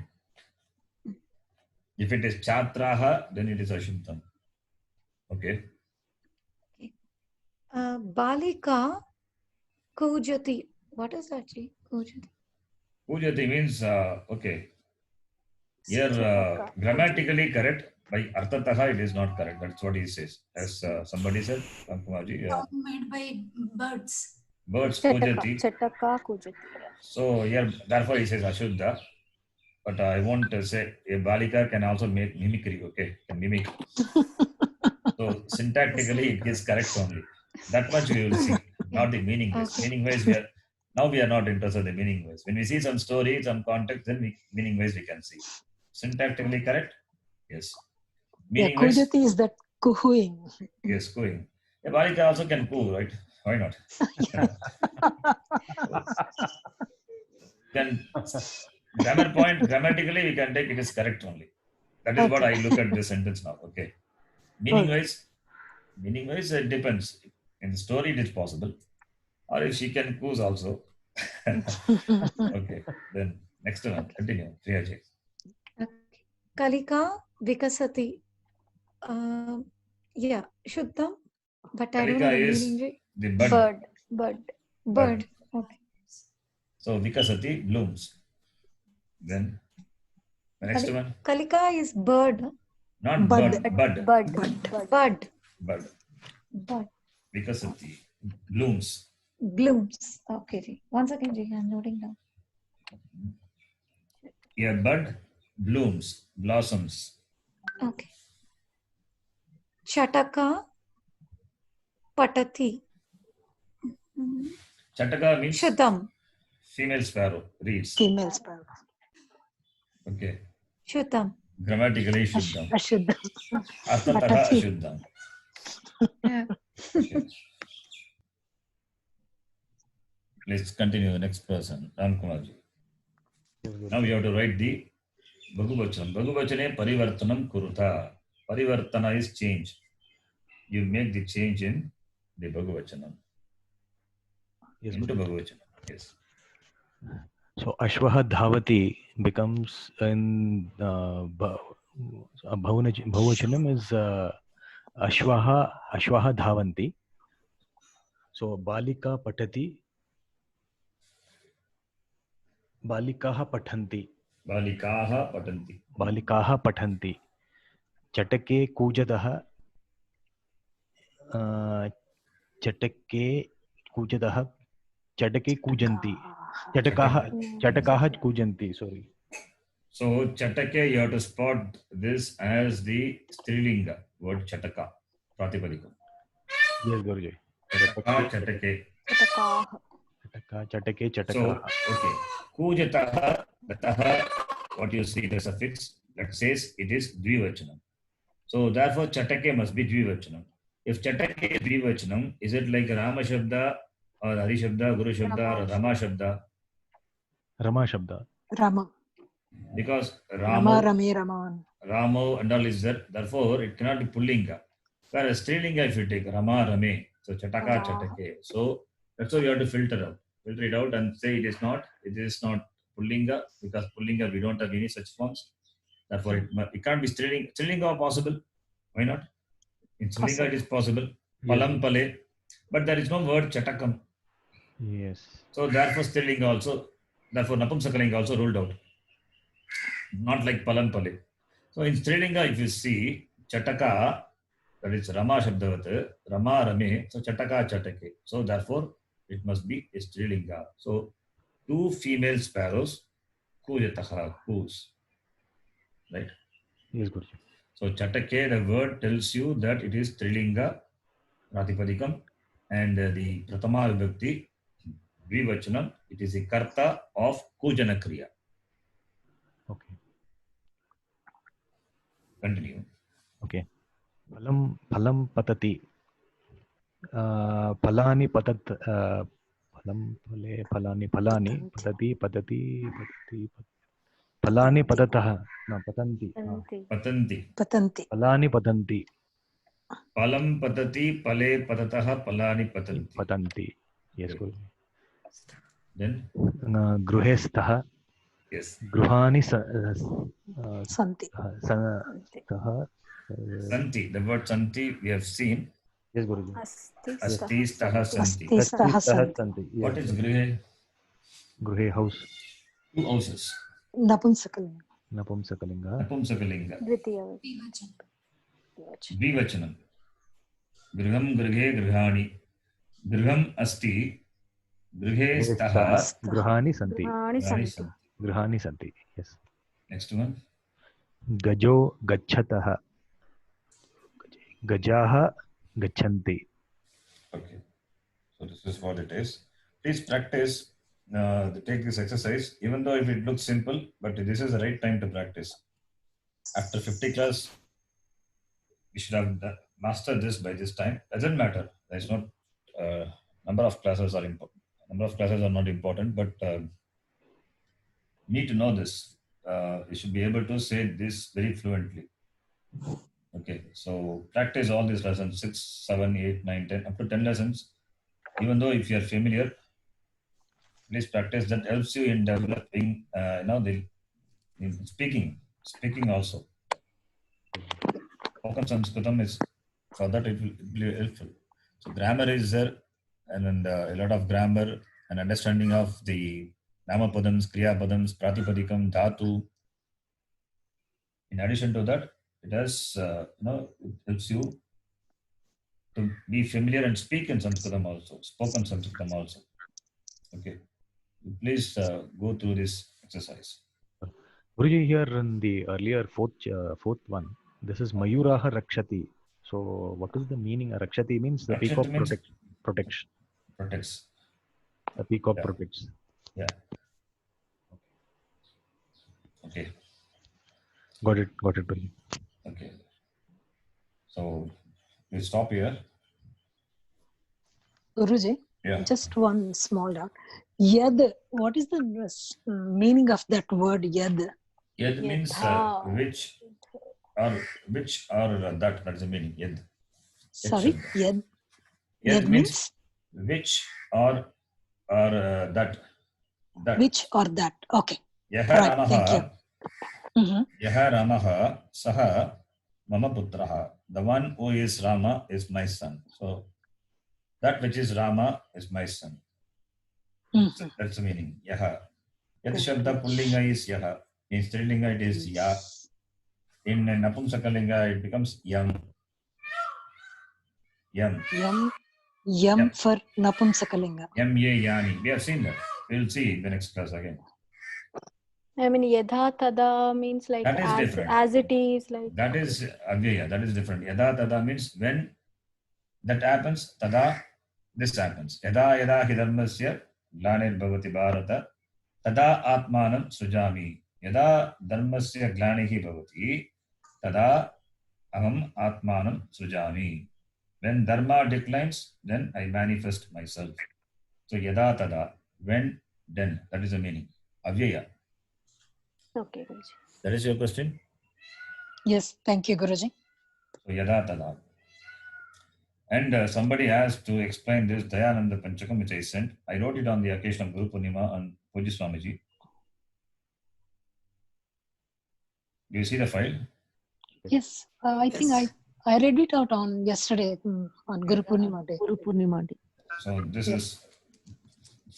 If it is Chhatraha, then it is Ashuddham. Okay. Balika kujati. What is that? Ji? Kujati. Pujati means, okay. Here, grammatically correct. By Arthataha, it is not correct. That's what he says. As somebody said, Ramkumarji, Made by birds. birds, Chataka. Pujati. Chataka kujati. So here, therefore, he says Ashuddha. But I won't say a Balika can also make mimicry, okay? Can mimic. So syntactically, it is correct only. That much we will see, not the meaning wise. Okay. Meaning wise, we are not interested in the meaning wise. When we see some story, some context, then meaning wise we can see. Syntactically correct? Yes. Yeah, Meaning wise? kujati is that cooing. Yes, cooing. A Balika also can coo, right? Why not? Then grammar point, grammatically we can take it is correct only. That is what I look at this sentence now. Okay. Meaning wise, it depends. In the story, it is possible. Or if she can coo also. Okay. Then next one, continue. Priyaji. Kalika vikasati. Yeah, Shuddham. But I don't know Kalika the is meaning. the bud. Bud. Bird. Okay. So Vikasati blooms. Then the next one, Kalika is bird. not Bud. bud. Bud. Vikasati blooms. Blooms. Okay. Ji. One second, Ji. I'm noting down. A bud blooms, blossoms. Okay. Chataka patati. Chataka means Shuddham. female sparrow, reads. Female sparrow. Okay. Shuddham. Grammatically Shuddham. Ashuddham. Arthataha Patati. Ashuddham. Yeah. Okay. Let's continue the next person, Ramkumarji. Now you have to write the Bhaguvachanam. Bhaguvachane Parivartanam Kuruta. Parivartana is change. You make the change in the Bhaguvachanam. Yes, Into Bhaguvachanam. Yes. So Ashvaha Dhavati becomes in Bhuvachanam is Ashvaha Dhavanti. So Balika Patati, Balikaha Pathanti, Balikaha Patanti. Balikaha Pathanti. Chatake Kujadaha, Chatake Kujadaha, Chatake Kujanti. Chatakaha Kujanti, sorry. So Chatake, you have to spot this as the Strilinga word Chataka. Pratipadikam. Yes, Guruji. Chatake. Chatake, So, Chatakaha. okay. Kujataha, Dataha, what you see the suffix, that says it is Dvivachanam. So, therefore, Chatake must be Dvivachanam. If Chatake is Dvivachanam, is it like Rama Shabda or Hari Shabda, Guru Shabda or Rama Shabda? Rama Shabda. Rama. Because Rama, Rame, Raman. Ramo and all is there. Therefore, it cannot be Pullinga. Whereas Strilinga, if you take Rama, Rame, so Chataka, Chatake. So, that's why you have to filter it out and say it is not Pullinga, because Pullinga we don't have any such forms. Therefore, it can't be Strilinga. Strilinga possible. Why not? In Strilinga it is possible. Palam Pale. But there is no word Chatakam. Yes. So, therefore, Strilinga also, therefore, Napumsakalinga also ruled out. Not like Palam Pale. So, in Strilinga, if you see Chataka, that is Rama Shabdavat, Rama Rame, so Chataka Chatake. So, therefore, it must be a Strilinga. So, two female sparrows, Kujataha, coos. Right? Yes, Guruji. So, Chatake, the word tells you that it is Strilinga, Pratipadikam, and the Pratama Vibhakti, Dvivachanam, it is the Karta of Kujana Kriya. Okay. Continue. Okay. Phalam patati. Phalani Phalam, phale, phalani, phalani, padati, padati, padati, phalani, padatah, no, patanti. Tanti. Patanti. Patanti. Phalani, patanti, Palam patati, pale patatah, palani patanti. patanti. Yes, Good. Guruji. Then, Gruhe stah, yes. gruhani Santi. stah. Santi. The word santi we have seen. Yes, Guruji. Asti Asti staha santi. Asti staha santi. Santi. What is grihe? Gruhe house. 2 houses. Napumsakalinga. Napumsakalinga. Napumsakalinga. Dvitiya. Dvivachanam. Griham, grihe, grihani. Griham asti. Grihe staha. Gruhani santi. Grihani Grihani santi. santi. Gruhani santi. Yes. Next one. Gajo gachatah. Gajaha gachanti. Okay. So this is what it is. Please practice. Take this exercise, even though if it looks simple, but this is the right time to practice. After 50 class, we should have mastered this by this time. Doesn't matter. There's not number of classes are important. Number of classes are not important, but need to know this. You should be able to say this very fluently. Okay, so practice all these lessons 6, 7, 8, 9, 10, up to 10 lessons. Even though if you are familiar, please practice. That helps you in developing, the in speaking also. Spoken Sanskritam is for that it will be helpful. So grammar is there, and then a lot of grammar and understanding of the Namapadams, Kriyapadams, Pratipadikam, Dhatu. In addition to that, it has it helps you to be familiar and speak in Sanskritam also, spoken Sanskritam also. Okay, please go through this exercise. Guruji, here in the earlier fourth one, this is Mayuraha Rakshati. So what is the meaning? Rakshati means the Rakshati peacock means protection. Protects. The peacock Yeah. protects. Yeah. Okay. Got it, Guruji. Okay. So we stop here. Guruji, Yeah. just one small doubt. Yad, what is the meaning of that word yad? Yad means Yatha. which or that. That's the meaning. Yad. Sorry, yad. Yad Yad means means which or that. That. which or that. Okay. Yaha Right, thank you. Ramaha. Mhm. Yaha Ramaha Saha Mama Putraha. The one who is Rama is my son. So that which is Rama is my son. Mhm. That's the meaning. Yaha. Yad Thank Shabda you. Pullinga is Yaha. In Strilinga it is Ya. In Napumsakalinga it becomes Yam. Yam. Yam for Napumsakalinga. Yam Ye Yani. We have seen that. We'll see in the next class again. I mean, yadha tada means like That is different. as it is, like. That is Avyaya. That is different. Yada tada means when that happens, tada this happens. Yada yada hi dharmasya glanir bhavati bharata tada atmanam sujami. Yada dharmasya glanihi bhavati tada aham atmanam sujami. When dharma declines, then I manifest myself. So yada tada, when, then. That is the meaning. Avyaya. Okay, Guruji. That is your question? Yes, thank you, Guruji. So yada tada. And somebody asked to explain this Dayananda Panchakam, which I sent. I wrote it on the occasion of Guru Purnima and Puji Swamiji. Do you see the file? Yes, I think I read it out on yesterday on Guru Purnima day. So this is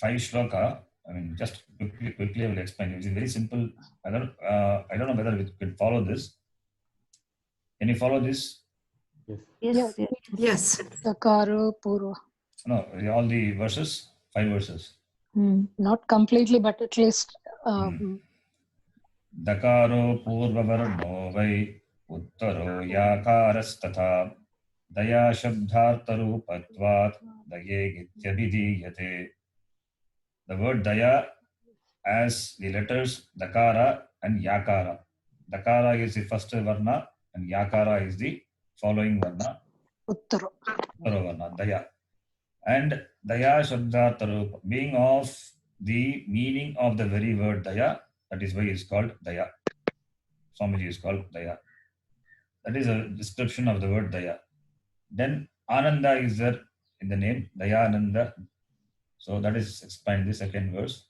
5 shloka. I mean, just quickly I will explain. It is very simple. I don't know whether we can follow this. Can you follow this? Yes. Sakaro Purva. No, all the verses, 5 verses. Not completely, but at least. Dakaro purvavarno vai uttaro yakarasthatha daya shabdhartarupatvat daye gityabhidiyate. The word daya as the letters dakara and yakara. Dakara is the first varna and yakara is the following varna. Uttaro. Varna, daya. And Daya Shabdartha, being of the meaning of the very word Daya, that is why it's called Daya. Swamiji is called Daya. That is a description of the word Daya. Then Ananda is there in the name, Dayananda. So that is explained in the second verse.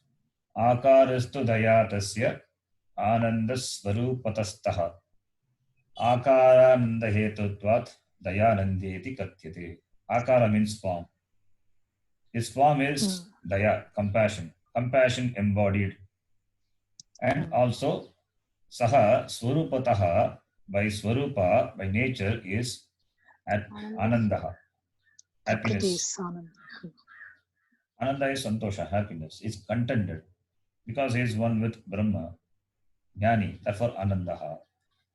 Akarastu Dayatasya Ananda Svarupatastaha Akarananda Hetutvat Dayanandeti Katyate. Akara means form. His form is Daya, compassion. Compassion embodied. And also Saha Swarupataha, by Swarupa, by nature, is Anandaha, happiness. Ananda is Santosha, happiness. Is contented because he is one with Brahma, Jnani, therefore Anandaha.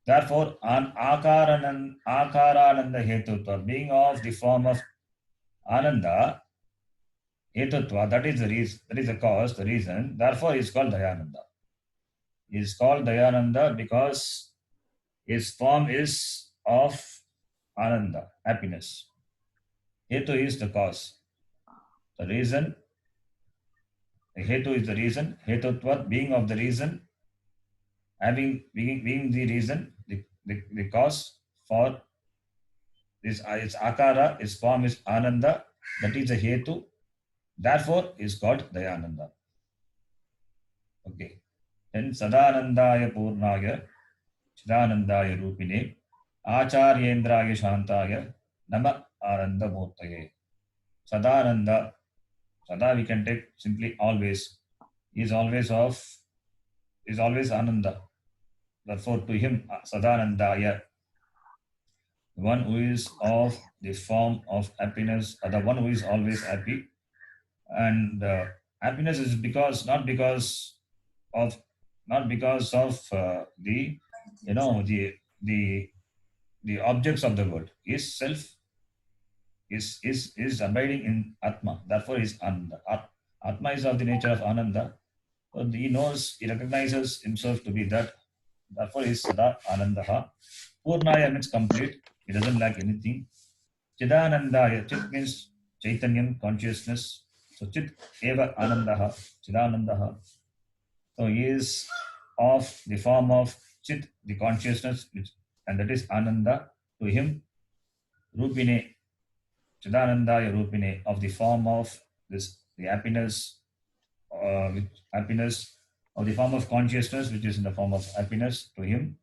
Therefore, Akarananda Hetutva, being of the form of Ananda, Hetutva, that is the reason, that is the cause, the reason. Therefore, he is called Dayananda. He is called Dayananda because his form is of Ananda, happiness. Hetu is the cause. The reason, the Hetu is the reason, Hetutvat, being of the reason, being the reason, the cause for this, its Akara, its form is Ananda, that is the Hetu, therefore is called Dayananda. Okay. Then Sadanandaya Purnaya, Chidanandaya Rupine, Acharyendraya Shantaya, Nama Ananda Murtaye. Sadananda, Sada we can take simply always. He is always Ananda. Therefore to him, Sadanandaya, the one who is of the form of happiness, the one who is always happy. And happiness is not because of the objects of the world. His self is abiding in Atma. Therefore, is Ananda. Atma is of the nature of Ananda. So he knows, he recognizes himself to be that. Therefore, is Sada Anandaha. Purnaya means complete. He doesn't lack anything. Chidanandaya. Chit means Chaitanyam, consciousness. So Chit Eva Anandaha. Chidanandaha. So he is of the form of Chit, the consciousness, and that is Ananda. To him, Rupine, Chidanandaya Rupine, of the form of this, the happiness, of the form of consciousness, which is in the form of happiness, to him,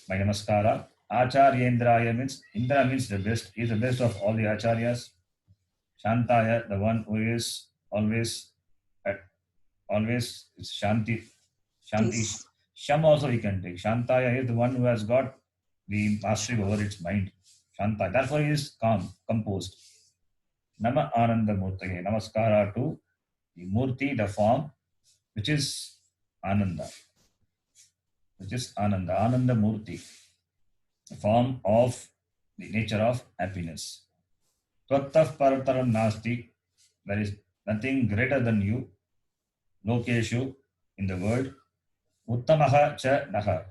by Namaskara. Acharyendraya means, Indra means the best, he is the best of all the Acharyas. Shantaya, the one who is always is Shanti. Sham also we can take. Shantaya is the one who has got the mastery over its mind. Shanta. Therefore he is calm, composed. Nama Ananda Murtaye. Namaskara to the Murti, the form, which is Ananda. Ananda Murti. The form of the nature of happiness. Tvattaf Parataram Nasti. There is nothing greater than you. Lokeshu, in the world. Uttamaha cha naha.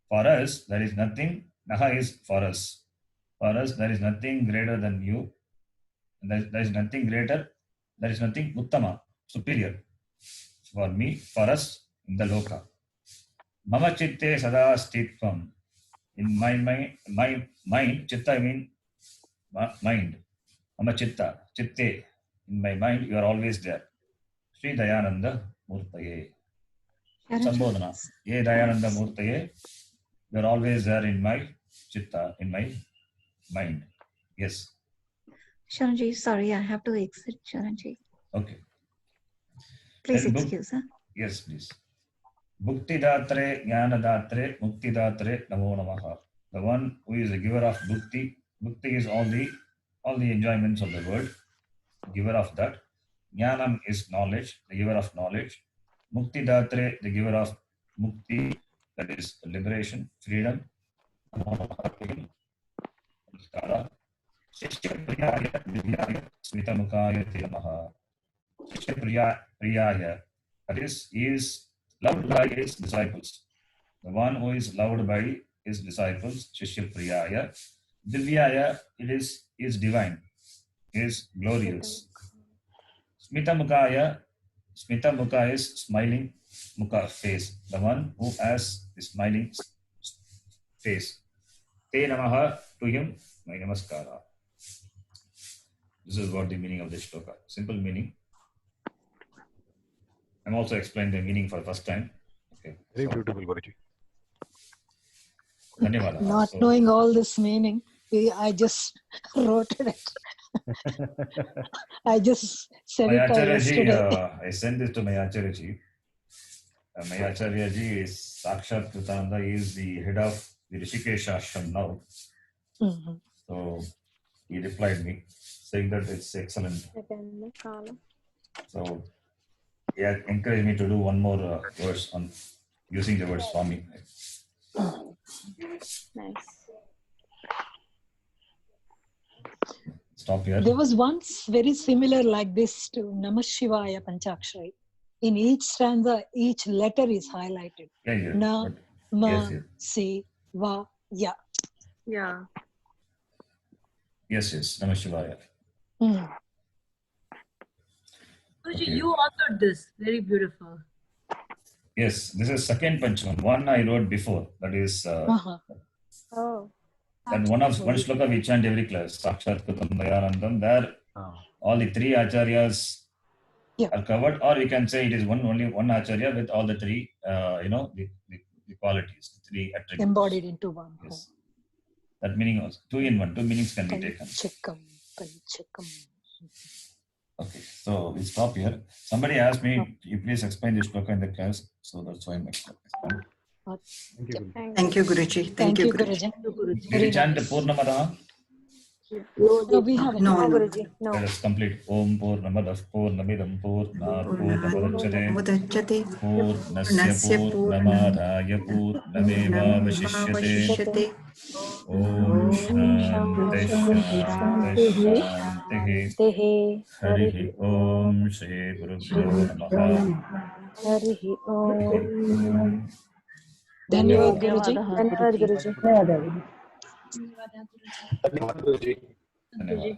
For us, there is nothing. Naha is for us. For us, there is nothing greater than you. There is nothing greater. There is nothing uttama, superior. For me, for us, in the loka. Mama chitte sada stitvam. In my mind, chitta I mean mind. Mama chitta, chitte. In my mind, you are always there. Sri Dayananda Murtaye. Sambodhana. Ye Dayananda Murtaye. You are always there in my chitta, in my mind. Yes. Sharanji, sorry, I have to exit, Sharanji. Okay. Please Then excuse. Yes, please. Bhukti Datre, Jnana Datre, Mukti Datre, Namo Namaha. The one who is the giver of Bhukti. Bhukti is all the enjoyments of the world. Giver of that. Jnanam is knowledge, the giver of knowledge. Mukti Datre, the giver of Mukti, that is liberation, freedom. Shishya Priyaya Divyaya Smitamukaya Tiramaha. Shishya Priyaya, that is, he is loved by his disciples. The one who is loved by his disciples, Shishya Priyaya. Divyaya, it is divine. is glorious. Smita Mukha is smiling Mukha, face. The one who has the smiling face. Te namaha, to him, my namaskara. This is what the meaning of this shloka. Simple meaning. I'm also explaining the meaning for the first time. Okay. Very beautiful, Guruji. Dhanyavada. Not So, knowing all this meaning, I just wrote it. I just said my it Acharya ji, yesterday. I sent this to my Acharya ji. My Acharya ji is Sakshat Kritananda. He is the head of the Rishikesh Ashram now. Mhm. So he replied me saying that it's excellent. Second, Kala. So he had encouraged me to do one more verse on using the word Swami. Nice. Stop here. There was once very similar like this to Namah Shivaya Panchakshari. In each stanza, each letter is highlighted. Yeah, yeah. Na, But ma, yes, yes. si, va, ya. Yeah. Yes, yes. Namah Shivaya. Mm. Guruji, Okay. you authored this. Very beautiful. Yes, this is second Panchamam. One I wrote before. That is Uh-huh. Oh. that one shloka we chant every class. Sakshat Kritam Dayanandam. There Ah. all the three acharyas Yeah. are covered, or we can say it is only one acharya with all the three, the qualities, the three attributes. Embodied into one. Yes. That meaning was 2 in 1. 2 meanings can be taken. Panchakam, panchakam. Okay, so we stop here. Somebody asked me, you please explain this shloka in the class, so that's why I'm explaining. Thank you, Guruji. Thank you, Guruji. Thank you, Guruji. Did Very we chant the nice. Purnamada? No, we haven't. No, No, no. Guruji. No. Let us complete. Om Purnamada Purnamidam Purnat Purnamudachyate Mudachyate Purnasya Purnamadaya Purnameva Vashishyate Vashishyate. Om Shanti Shanti Shanti Tehe. Harihi Om Shri Gurubhyo Namaha Harihi Om. Dhanyavad, Guruji. Dhanyavad, Guruji. Dhanyawad, Guruji. Dhanyawad.